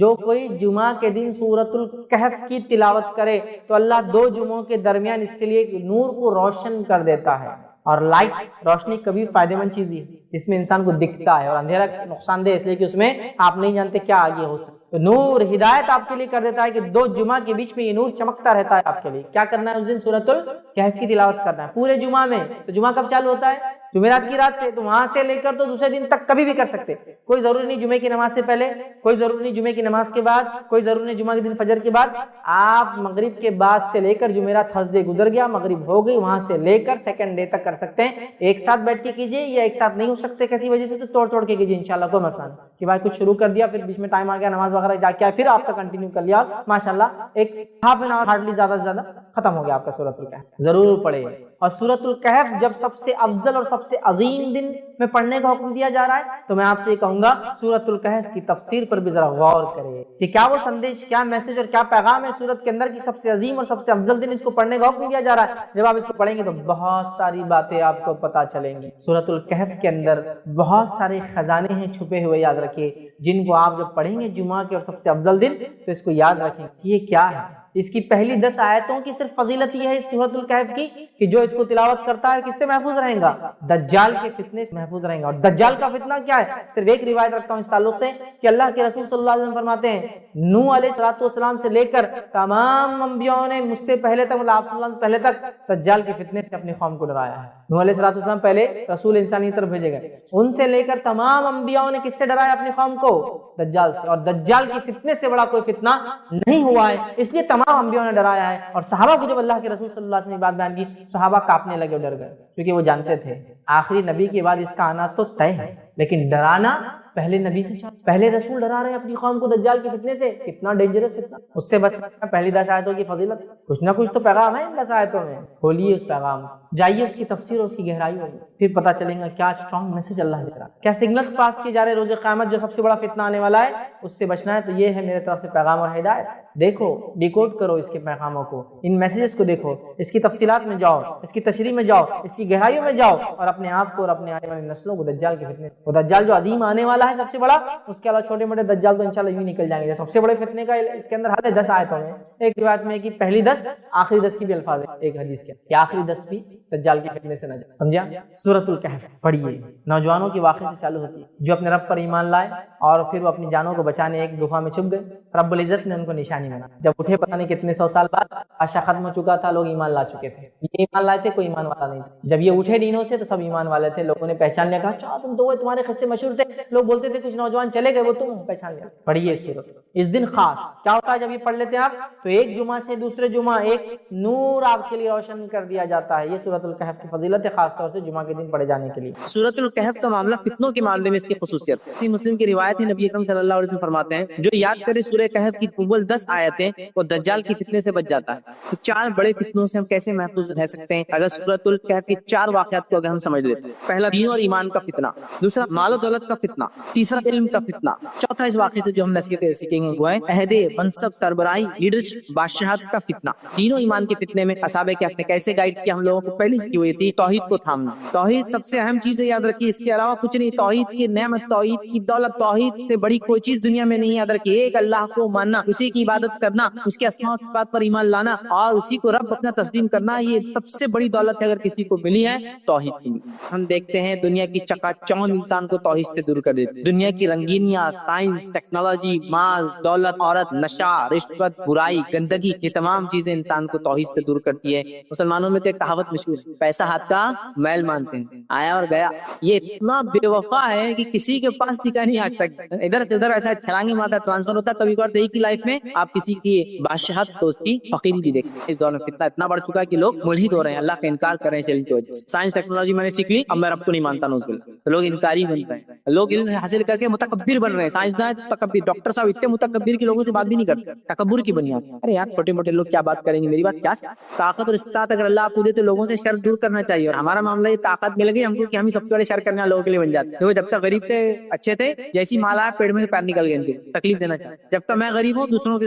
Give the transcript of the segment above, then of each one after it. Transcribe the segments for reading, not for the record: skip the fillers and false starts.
جو کوئی جمعہ کے دن سورۃ الکہف کی تلاوت کرے تو اللہ 2 جمعوں کے درمیان اس کے لیے ایک نور کو روشن کر دیتا ہے. اور لائٹ روشنی کبھی فائدہ مند چیز ہے جس میں انسان کو دکھتا ہے، اور اندھیرا نقصان دہ اس لیے کہ اس میں آپ نہیں جانتے کیا آگے ہو سکتا. تو نور ہدایت آپ کے لیے کر دیتا ہے کہ 2 جمعہ کے بیچ میں یہ نور چمکتا رہتا ہے. آپ کے لیے کیا کرنا ہے؟ اس دن سورۃ الکہف کی تلاوت کرنا ہے پورے جمعہ میں. تو جمعہ کب چالو ہوتا ہے؟ جمعرات کی رات سے. تو وہاں سے لے کر تو دوسرے دن تک کبھی بھی کر سکتے. کوئی ضروری نہیں جمعے کی نماز سے پہلے، کوئی ضروری نہیں جمعے کی نماز کے بعد، کوئی ضروری نہیں جمعہ کے دن فجر کے بعد. آپ مغرب کے بعد سے لے کر جمعرات تھرسڈے گزر گیا، مغرب ہو گئی، وہاں سے لے کر سیکنڈ ڈے تک کر سکتے ہیں. ایک ساتھ بیٹھ کے کیجیے، یا ایک ساتھ نہیں ہو سکتے کسی وجہ سے تو توڑ کے کیجیے انشاءاللہ، کوئی مسئلہ نہیں کہ بھائی کچھ شروع کر دیا پھر بیچ میں ٹائم آ گیا نماز وغیرہ جا کے پھر آپ کا کنٹینیو کر لیا، ماشاءاللہ ایک ہاف این آور ہارڈلی زیادہ سے زیادہ ختم ہو گیا آپ کا سورۃ الکہف. ضرور پڑھے. اور سورۃ الکہف جب سب سے افضل اور سب سے عظیم دن میں پڑھنے کا حکم دیا جا رہا ہے تو میں آپ سے کہوں گا سورۃ الکہف کی تفسیر پر بھی ذرا غور کریں کہ کیا وہ سندیش، کیا میسج اور کیا پیغام ہے سورت کے اندر کی سب سے عظیم اور سب سے افضل دن اس کو پڑھنے کا حکم دیا جا رہا ہے. جب آپ اس کو پڑھیں گے تو بہت ساری باتیں آپ کو پتہ چلیں گی. سورۃ الکہف کے اندر بہت سارے خزانے ہیں چھپے ہوئے، یاد رکھیے، جن کو آپ جب پڑھیں گے جمعہ کے اور سب سے افضل دن تو اس کو یاد رکھیں یہ کیا ہے. اس کی پہلی 10 آیتوں کی صرف فضیلت یہ ہے اس سورۃ الکہف کی کہ جو اس کو تلاوت کرتا ہے کس سے محفوظ رہے گا؟ دجال کے فتنے سے محفوظ رہے گا. اور دجال کا فتنہ کیا ہے؟ صرف ایک روایت رکھتا ہوں اس تعلق سے کہ اللہ کے رسول صلی اللہ علیہ وسلم فرماتے ہیں نوح علیہ السلام سے لے کر تمام انبیاءوں نے مجھ سے پہلے تک، مطلب آپ صلی اللہ علیہ وسلم پہلے تک دجال کے فتنے سے اپنی قوم کو ڈرایا ہے. نوح علیہ السلام پہلے رسول انسانی طرف بھیجے گئے، ان سے لے کر تمام انبیاءوں نے کس سے ڈرایا اپنی قوم کو؟ دجال سے. اور دجال کے فتنے سے بڑا کوئی فتنہ نہیں ہوا ہے، اس لیے تمام انبیاءوں نے ڈرایا ہے. اور صحابہ کو جب اللہ کے رسول صلی اللہ علیہ وسلم نے بات بیان کی صحابہ کانپنے لگے اور ڈر گئے، کیونکہ وہ جانتے تھے آخری نبی کے بعد اس کا آنا تو طے ہے، لیکن ڈرانا پہلے نبی سے پہلے رسول ڈرا رہے ہیں اپنی قوم کو دجال کے فتنے سے. کتنا ڈینجرس فتنہ، اس سے بچ سکنا. پہلی 10 آیتوں کی فضیلت، کچھ نہ کچھ تو پیغام ہے ان 10 آیتوں میں. کھولیے اس پیغام، جائیے اس کی تفسیر اور اس کی گہرائی ہوگی، پھر پتہ چلے گا کیا اسٹرانگ میسج اللہ دے رہا ہے، کیا سگنلز پاس کیے جا رہے روز قیامت جو سب سے بڑا فتنہ آنے والا ہے اس سے بچنا ہے. تو یہ ہے میرے طرف سے پیغام اور ہدایت. دیکھو، ڈیکوڈ کرو اس کے پیغاموں کو، ان میسیجز کو دیکھو، اس کی تفصیلات میں جاؤ، اس کی تشریح میں جاؤ، اس کی گہرائیوں میں جاؤ، اور اپنے آپ کو اور اپنے آنے والی نسلوں کو دجال کے فتنے، وہ دجال جو عظیم آنے والا ہے سب سے بڑا، اس کے علاوہ چھوٹے موٹے دجال تو انشاءاللہ یوں نکل جائیں گے. سب سے بڑے فتنے کا اس کے اندر حد ہے 10 آیتوں میں. ایک روایت میں کہ پہلی 10 آخری 10 کی بھی الفاظ ہے ایک حدیث کے کہ آخری 10 بھی دجال کے فتنے سے نہ جائے. سمجھا؟ سورۃ الکہف پڑھیے. نوجوانوں کے واقعے سے چالو ہوتی ہے جو اپنے رب پر ایمان لائے اور پھر وہ اپنی جانوں کو بچانے ایک گفا میں چھپ گئے. رب العزت نے ان کو نشانی بنا. جب اٹھے پتہ نہیں کتنے 100 سال بعد عرصہ ختم ہو چکا تھا، لوگ ایمان لا چکے تھے. یہ ایمان لائے تھے، کوئی ایمان والا نہیں تھا. جب یہ اٹھے دینوں سے تو سب ایمان والے تھے. لوگوں نے پہچان لیا، کہا اچھا تم تو وہ تمہارے قصے مشہور تھے، لوگ بولتے تھے کچھ نوجوان چلے گئے وہ تم پہچان لیا. پڑھیے سورت. اس دن خاص کیا ہوتا ہے جب یہ پڑھ لیتے ہیں آپ تو ایک جمعہ سے دوسرے جمعہ ایک نور آپ کے لیے روشن کر دیا جاتا ہے. یہ سورۃ الکہف کی فضیلت ہے خاص طور سے جمعہ کے دن پڑھے جانے کے لیے. سورۃ الکہف کا معاملہ فتنوں کے معاملے میں اس کی خصوصیت ہے. صحیح مسلم کی روایت ہے، نبی اکرم صلی اللہ علیہ وسلم فرماتے ہیں جو یاد کرے سورہ کہف کی اول 10 آیتیں وہ دجال کی فتنے سے بچ جاتا ہے. تو 4 بڑے فتنوں سے ہم کیسے محفوظ رہ سکتے ہیں اگر سورۃ الکہف کے 4 واقعات کو اگر ہم سمجھ لیتے ہیں. پہلا دین اور ایمان کا فتنہ، دوسرا مال و دولت کا فتنہ، تیسرا علم کا فتنہ، چوتھا اس واقعے سے جو ہم نصیحتیں سیکھیں گے وہ ہے عہدے، منصب، سربراہی، لیڈرشپ، بادشاہت کا فتنہ. دین و ایمان کے فتنے میں اصحاب کہف نے کیسے گائیڈ کیا ہم لوگوں کو؟ پہلی کی ہوئی تھی توحید کو تھامنا. توحید سب سے اہم چیز ہے، یاد رکھیے، اس کے علاوہ کچھ نہیں. توحید کی نعمت، توحید کی دولت، توحید سے بڑی کوئی چیز دنیا میں نہیں. یاد رکھیے، ایک اللہ کو ماننا، اسی کی عبادت کرنا، اس کے اسماء و صفات پر ایمان لانا اور اسی کو رب اپنا تسلیم کرنا، یہ سب سے بڑی دولت ہے اگر کسی کو ملی ہے توحید کی. ہم دیکھتے ہیں دنیا کی چکا چوند انسان کو توحید سے دور کر دیتی. دنیا کی رنگینیاں، سائنس، ٹیکنالوجی، مال، دولت، عورت، نشہ، رشوت، برائی، گندگی، یہ تمام چیزیں انسان کو توحید سے دور کرتی ہے. مسلمانوں میں تو ایک کہاوت مشہور ہے، پیسہ ہاتھ کا میل مانتے ہیں، آیا اور گیا. یہ اتنا بے وفا ہے کہ کسی کے پاس ٹکا نہیں آج تک. ادھر سے ادھر ایسا چھلانگیں مارتا ٹرانسفر ہوتا. کبھی کبھار دیکھی کی لائف میں آپ کسی کی بادشاہت تو اس کی فقیری بھی دیکھیں. اس دور میں فتنہ اتنا بڑھ چکا ہے کہ لوگ ملحد ہو رہے ہیں، اللہ کا انکار کر رہے ہیں. اس کی وجہ سے سائنس ٹیکنالوجی میں نے سیکھ لی، اب میں رب کو نہیں مانتا نوز باللہ، تو لوگ انکاری بن رہے ہیں. لوگ علم حاصل کر کے متکبر بن رہے ہیں. سائنسداں تکبر، ڈاکٹر صاحب اتنے متکبر کی لوگوں سے بات بھی نہیں کرتے، تکبر کی بنیاد. ارے یار چھوٹے موٹے لوگ کیا بات کریں گے، میری بات کیا طاقت اور استطاعت اگر اللہ آپ کو دے تو لوگوں سے شر دور کرنا چاہیے. اور ہمارا معاملہ یہ طاقت مل گئی ہم کو کہ ہم ہی سب سے بڑے شر کرنے والے لوگوں کے لیے بن جاتے ہیں. جب تک غریب تھے اچھے تھے، جیسی مال آیا پیڑ میں سے پیر نکل گئے، ان کو تکلیف دینا چاہتے. جب تک میں غریب ہوں دوسروں کے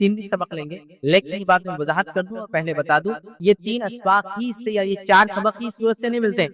3 دن سبق لیں گے، لیکن یہ بات میں وضاحت کر دوں اور پہلے بتا دوں، یہ 3 اسباق ہی سے یا یہ 4 سبق ہی صورت سے نہیں ملتے،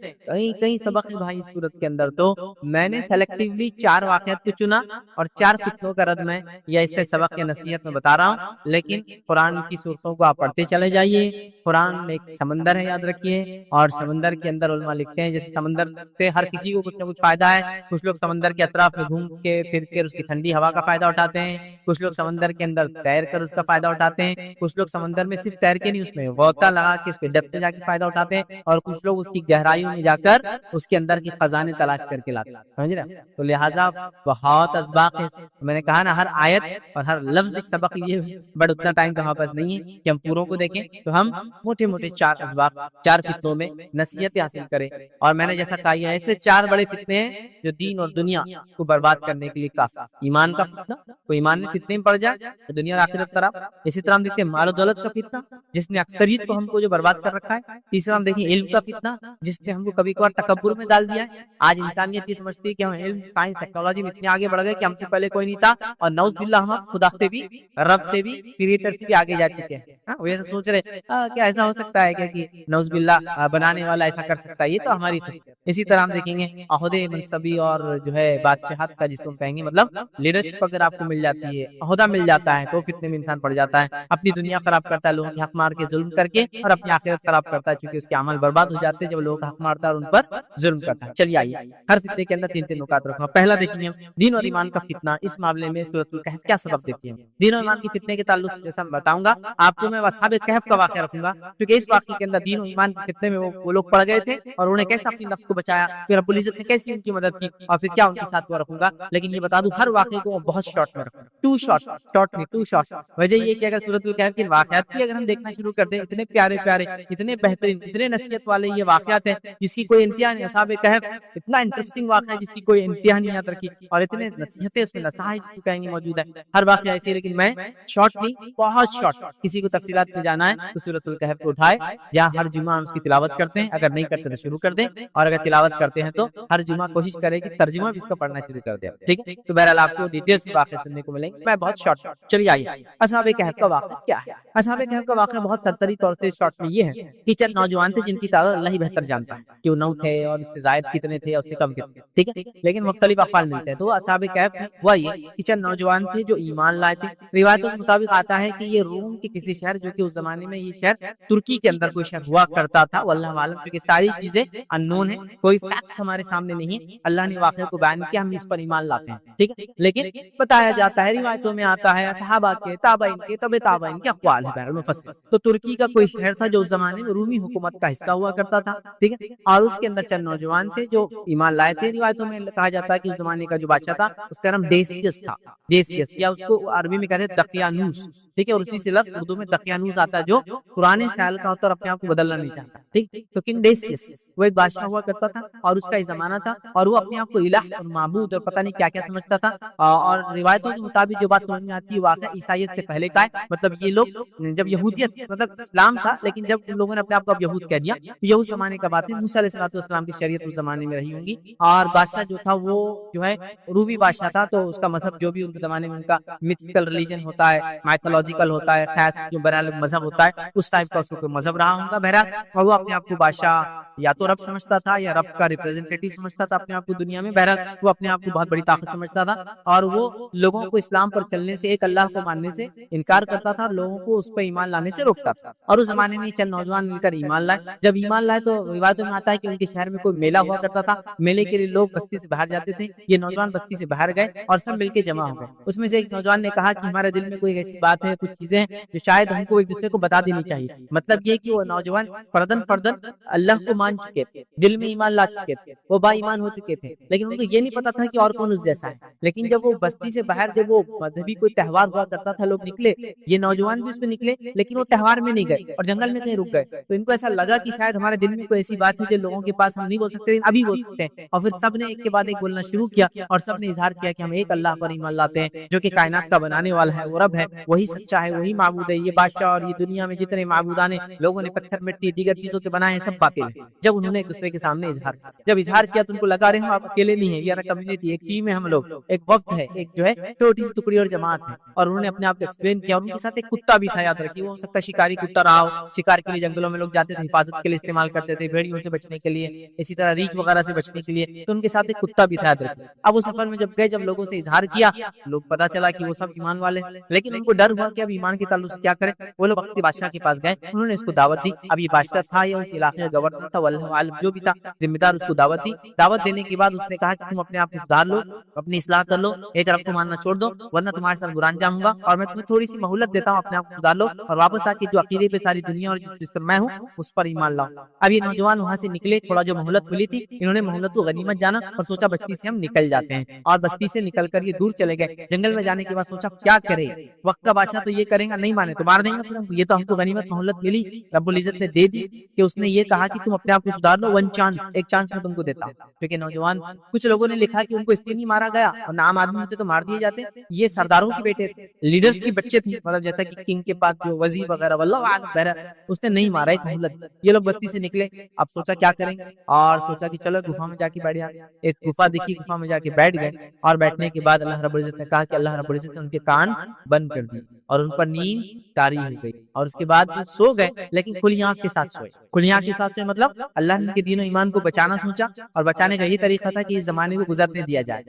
کئی سبق ہیں بھائی صورت کے اندر۔ تو میں نے سیلیکٹیولی 4 واقعات کو چنا اور 4 فتنوں کا رد میں یا اس سے سبق یا نصیحت میں بتا رہا ہوں، لیکن قرآن کی صورتوں کو آپ پڑھتے چلے جائیے۔ قرآن میں ایک سمندر ہے، یاد رکھیے، اور سمندر کے اندر علماء لکھتے ہیں جیسے سمندر سے ہر کسی کو کچھ نہ کچھ فائدہ ہے۔ کچھ لوگ سمندر کے اطراف میں گھوم کے پھر کے اس کی ٹھنڈی ہوا کا فائدہ اٹھاتے ہیں، کچھ لوگ سمندر کے اندر تیر کر اس کا فائدہ اٹھاتے ہیں، کچھ لوگ سمندر میں صرف تیر کے نہیں اس میں غوطہ لگا کے اس کے ڈیپتھ میں جا کے فائدہ اٹھاتے ہیں، اور کچھ لوگ اس کی گہرائیوں میں جا کر اس کے اندر کی خزانے تلاش کر کے لاتے ہیں، سمجھ رہے ہیں؟ تو لہٰذا بہت اسباق ہے، میں نے کہا نا ہر آیت اور ہر لفظ ایک سبق لیے، بٹ اتنا ٹائم تو ہمارے پاس نہیں ہے کہ ہم پوروں کو دیکھیں، تو ہم موٹے موٹے 4 اسباق 4 فتنوں میں نصیحت حاصل کریں۔ اور میں نے جیسا کہا یہ ایسے 4 بڑے فتنے ہیں جو دین اور دنیا کو برباد کرنے کے لیے کافی۔ ایمان کا فتنہ، کوئی ایمان میں فتنے میں پڑ جائے تو دنیا اور آخرت خراب۔ اسی طرح ہم دیکھتے ہیں مال و دولت کا فتنہ جس نے اکثریت کو ہم کو جو برباد کر رکھا ہے۔ تیسرا ہم دیکھیں علم کا فتنہ جس نے ہم کو کبھی کبھار تکبر میں ڈال دیا ہے۔ آج انسانیت یہ سمجھتی ہے کہ ہم علم، سائنس، ٹیکنالوجی میں اتنے آگے بڑھ گئے کہ ہم سے پہلے کوئی نہیں تھا، اور نعوذ باللہ ہم خدا سے بھی، رب سے بھی، کریٹر سے بھی آگے جا چکے ہیں۔ وہ ایسا سوچ رہے کیا ایسا ہو سکتا ہے کہ نعوذ باللہ بنانے والا ایسا کر سکتا ہے، یہ تو ہماری خوشی۔ اسی طرح ہم دیکھیں گے عہدے، منصبی اور جو ہے بادشاہت کا جس کو کہیں گے مطلب لیڈرشپ اگر آپ کو مل جاتی ہے، عہدہ مل جاتا ہے تو فتنے میں انسان پڑ جاتا ہے، اپنی دنیا خراب کرتا ہے لوگوں کی حق مار کے، ظلم کر کے، اور اپنی آخرت خراب کرتا ہے چونکہ اس کے عمل برباد ہو جاتے ہیں جب لوگوں کا حق مارتا ہے اور ان پر ظلم کرتا ہے۔ چلیے آئیے ہر فتنے کے اندر 3 نکات رکھوں گا۔ پہلا دیکھیں گے دین اور ایمان کا فتنہ، اس معاملے میں سورۃ الکہف کیا سبق دیتی ہے۔ دین اور ایمان کے فتنے کے تعلق سے جیسا میں بتاؤں گا آپ کو، میں اصحاب کہف کا واقعہ رکھوں گا کیونکہ اس واقعے کے اندر دین اور ایمان کے فتنے میں وہ لوگ پڑ گئے تھے اور انہوں نے کیسے اپنی نفس کو بچایا، پھر رب العزت نے کیسے ان کی مدد کی، اور پھر کیا ان کے ساتھ ہوا رکھوں گا۔ لیکن یہ بتا دوں ہر واقعے کو بہت شارٹ میں رکھوں گا، 2 شارٹ۔ وجہ یہ کہ اگر سورۃ الکہف کے واقعات کی اگر ہم دیکھنا شروع کر دیں، اتنے پیارے پیارے، اتنے بہترین، اتنے نصیحت والے یہ واقعات ہیں جس کی کوئی انتہا نہیں۔ اصحاب کہف اتنا انٹرسٹنگ واقعہ ہے جس کی کوئی انتہا نہیں یاد رکھی، اور اتنے نصیحتیں اس میں نصائح جس کو کہیں گے موجود ہے۔ ہر واقعہ ایسے، لیکن میں شارٹ نہیں، بہت شارٹ۔ کسی کو تفصیلات میں جانا ہے تو سورۃ الکہف کو اٹھائے، جہاں ہر جمعہ ہم اس کی تلاوت کرتے ہیں، اگر نہیں کرتے تو شروع کر دیں، اور اگر تلاوت کرتے ہیں تو ہر جمعہ کوشش کریں کہ ترجمہ بھی اس کا پڑھنا شروع کر دیں، ٹھیک ہے؟ تو بہرحال آپ کو ڈیٹیل سے واقعے سننے کو ملیں گے، میں بہت شارٹ۔ چلیے آئیے اصحاب کہف کا واقعہ کیا ہے۔ اصحاب کہف کا واقعہ بہت سرسری طور سے شارٹ میں یہ ہے کہ چند نوجوان تھے جن کی تعداد اللہ ہی بہتر جانتا ہے کہ وہ 9 تھے اور اس سے زائد کتنے تھے اور اس سے کم کتنے، ٹھیک ہے، لیکن مختلف اقوال ملتے ہیں۔ تو اصحاب کہف ہوا یہ کہ چند نوجوان تھے جو ایمان لائے تھے۔ روایتوں کے مطابق آتا ہے کہ یہ روم کے کسی شہر، جو کہ اس زمانے میں یہ شہر ترکی کے اندر کوئی شہر ہوا کرتا تھا، واللہ عالم، کیونکہ ساری چیزیں اننون ہیں، کوئی فیکٹس ہمارے سامنے نہیں ہے، اللہ نے واقعے کو بیان کیا، ہم اس پر ایمان لاتے ہیں، ٹھیک ہے، لیکن بتایا جاتا ہے، روایتوں میں آتا ہے صحابہ کے، تابعین کے، تبع تابعین کے اقوال ہے بہرحال مفصل۔ تو ترکی کا کوئی شہر تھا جو اس زمانے میں رومی حکومت کا حصہ ہوا کرتا تھا، ٹھیک ہے، اور اس کے اندر چند نوجوان تھے جو ایمان لائے تھے۔ روایتوں میں کہا جاتا ہے کہ اس زمانے کا جو بادشاہ تھا اس کا نام ڈیسیس تھا، ڈیسیس، یا اس کو عربی میں کہتے ہیں دقیانوس، ٹھیک ہے، اور اسی سے لفظ اردو میں دقیانوس آتا ہے جو پرانے خیال کا ہوتا ہے اور اپنے آپ کو بدلنا نہیں چاہتا، ٹھیک۔ تو کنگ ڈیسیس وہ ایک بادشاہ ہوا کرتا تھا اور اس کا ایک زمانہ تھا، اور وہ اپنے آپ کو الہ اور معبود اور پتہ نہیں کیا کیا سمجھتا تھا، اور روایتوں کے مطابق جو بات سمجھ میں آتی ہے واقعہ عیسائیت سے پہلے کا ہے، مطلب یہ لوگ جب یہودیت، مطلب اسلام تھا لیکن جب ان لوگوں نے اپنے آپ کو اب یہود کہہ دیا، یہ اس زمانے کا بات ہے۔ موسیٰ علیہ السلام کی شریعت اس زمانے میں رہی ہوں گی، اور بادشاہ جو تھا وہ جو ہے رومی بادشاہ تھا، تو اس کا مذہب جو بھی ان کے زمانے میں ان کا میتھیکل ریلیجن ہوتا ہے، مائتھولوجیکل ہوتا ہے، خاص جو بہرحال مذہب ہوتا ہے اس ٹائپ کا اس کو کوئی مذہب رہا ہوگا بہرحال، اور وہ اپنے آپ کو بادشاہ یا تو رب سمجھتا تھا یا رب کا ریپرزینٹیٹیو سمجھتا تھا اپنے آپ کو دنیا میں، بہرحال وہ اپنے آپ کو بہت بڑی طاقت سمجھتا تھا، اور وہ لوگوں کو اسلام پر چلنے سے، ایک اللہ کو ماننے سے انکار کرتا تھا، لوگوں کو اس پہ ایمان لانے سے روکتا تھا۔ اور اس زمانے میں چند نوجوان مل کر ایمان لائے۔ جب ایمان لائے تو روایتوں میں آتا ہے کہ ان کے شہر میں کوئی میلہ ہوا کرتا تھا، میلے کے لیے لوگ بستی سے باہر جاتے تھے، یہ نوجوان بستی سے باہر گئے اور سب مل کے جمع ہو گئے۔ اس میں سے ایک نوجوان نے کہا کہ ہمارے دل میں کوئی ایسی بات ہے، کچھ چیزیں جو شاید ہم کو ایک دوسرے کو بتا دینی چاہیے۔ مطلب یہ کہ وہ نوجوان فردن اللہ کو مان چکے تھے، دل میں ایمان لا چکے تھے، وہ با ایمان ہو چکے تھے، لیکن ان کو یہ نہیں پتا تھا کہ اور کون اس جیسا ہے۔ لیکن جب وہ بستی سے باہر، جب وہ مذہبی کوئی تہوار ہوا کرتا تھا، لوگ نکلے، یہ نوجوان بھی اس میں نکلے، لیکن وہ تہوار میں نہیں گئے اور جنگل میں کہیں رک گئے، تو ان کو ایسا لگا کہ شاید ہمارے دل میں کوئی ایسی بات ہے جو لوگوں کے پاس ہم نہیں بول سکتے، ابھی بول سکتے ہیں۔ اور پھر سب نے ایک کے بعد ایک بولنا شروع کیا، اور سب نے اظہار کیا کہ ہم ایک اللہ پر ایمان لاتے ہیں جو کہ کائنات کا بنانے والا ہے، وہ رب ہے، وہی سچا ہے، وہی معبود ہے، یہ بادشاہ اور یہ دنیا میں جتنے معبودان ہیں، لوگوں نے پتھر مٹی دیگر چیزوں کے بنائے ہیں، سب باطل ہیں۔ جب انہوں نے ایک دوسرے کے سامنے اظہار کیا تو ان کو لگا رہے ہم آپ اکیلے نہیں ہیں، یہ کمیونٹی، ایک ٹیم ہے، ہم لوگ ایک وفد ہے، ایک جو ہے چھوٹی سی ٹکڑی اور جماعت ہے، اور انہوں نے اپنے آپ کو ایکسپلین کیا. اور ان کے ساتھ ایک کتا بھی تھا, یاد رکھیے, وہ ہو سکتا ہے شکاری کتا رہا ہو. شکار کے لیے جنگلوں میں لوگ جاتے تھے, حفاظت کے لیے استعمال کرتے تھے, بھیڑیوں سے بچنے کے لیے, اسی طرح ریچھ وغیرہ سے بچنے کے لیے. تو ان کے ساتھ ایک کتا بھی تھا, یاد رکھیے. اب وہ سفر میں جب گئے, جب لوگوں سے اظہار کیا, لوگ پتا چلا کہ وہ سب ایمان والے, لیکن ان کو ڈر ہوا کہ اب ایمان کے تعلق سے کیا کریں. وہ لوگ وقت بادشاہ کے پاس گئے, انہوں نے اس کو دعوت دی. اب یہ بادشاہ تھا یا اس علاقے کا گورنر تھا, واللہ عالم, جو بھی تھا ذمہ دار, اس کو دعوت دی. دعوت دینے کے بعد اس نے کہا کہ تم اپنے آپ کو سدھار لو, اپنی اصلاح کر لو, ایک رب کو ماننا چھوڑ دو, ورنہ تمہارے ساتھ برا انجام ہوگا. اور میں تمہیں تھوڑی سی مہلت دیتا ہوں, اپنے آپ کو سدھار لو اور واپس آ کے جو عقیدے پہ ساری دنیا اور جس پر میں ہوں اس پر ایمان لاؤ. اب یہ نوجوان وہاں سے نکلے, تھوڑا جو مہلت ملی تھی انہوں نے مہلت کو غنیمت جانا اور سوچا بستی سے ہم نکل جاتے ہیں. اور بستی سے نکل کر یہ دور چلے گئے. جنگل میں جانے کے بعد سوچا کیا کرے, وقت کا بادشاہ تو یہ کرے گا, نہیں مانے تو مار دیں گے. یہ تو ہم کو غنیمت مہلت ملی, رب العزت نے دے دی کہ اس نے یہ کہا کہ تم اپنے آپ کو سدھار لو, ون چانس, ایک چانس میں تم کو دیتا ہوں. کیونکہ نوجوان, کچھ لوگوں نے لکھا کہ ان کو اس لیے نہیں مارا گیا, اور عام آدمی ہوتے تو مار دیے جاتے, یہ سرداروں کے بیٹے تھے, لیڈرز کے بچے تھے, مطلب جیسا کہ کنگ کے پاس جو وزیر وغیرہ, واللہ اعلم, بہرحال اس نے نہیں مارا, ایک مہلت. یہ لوگ بستی سے نکلے, اب سوچا کیا کریں گے, اور سوچا کہ چلو گفا میں جا کے بیٹھ جاتے. ایک گفا دیکھی, گفا میں جا کے بیٹھ گئے. اور بیٹھنے کے بعد اللہ رب العزت نے کہا کہ اللہ رب العزت نے ان کے کان بند کر دی اور ان پر نیند طاری ہو گئی, اور اس کے بعد وہ سو گئے, لیکن کھلی آنکھ کے ساتھ سوئے. کھلی آنکھ کے ساتھ سوئے مطلب اللہ نے ان کے دین و ایمان کو بچانا سوچا, اور بچانے کا یہ طریقہ تھا کہ اس زمانے کو گزرنے دیا جائے.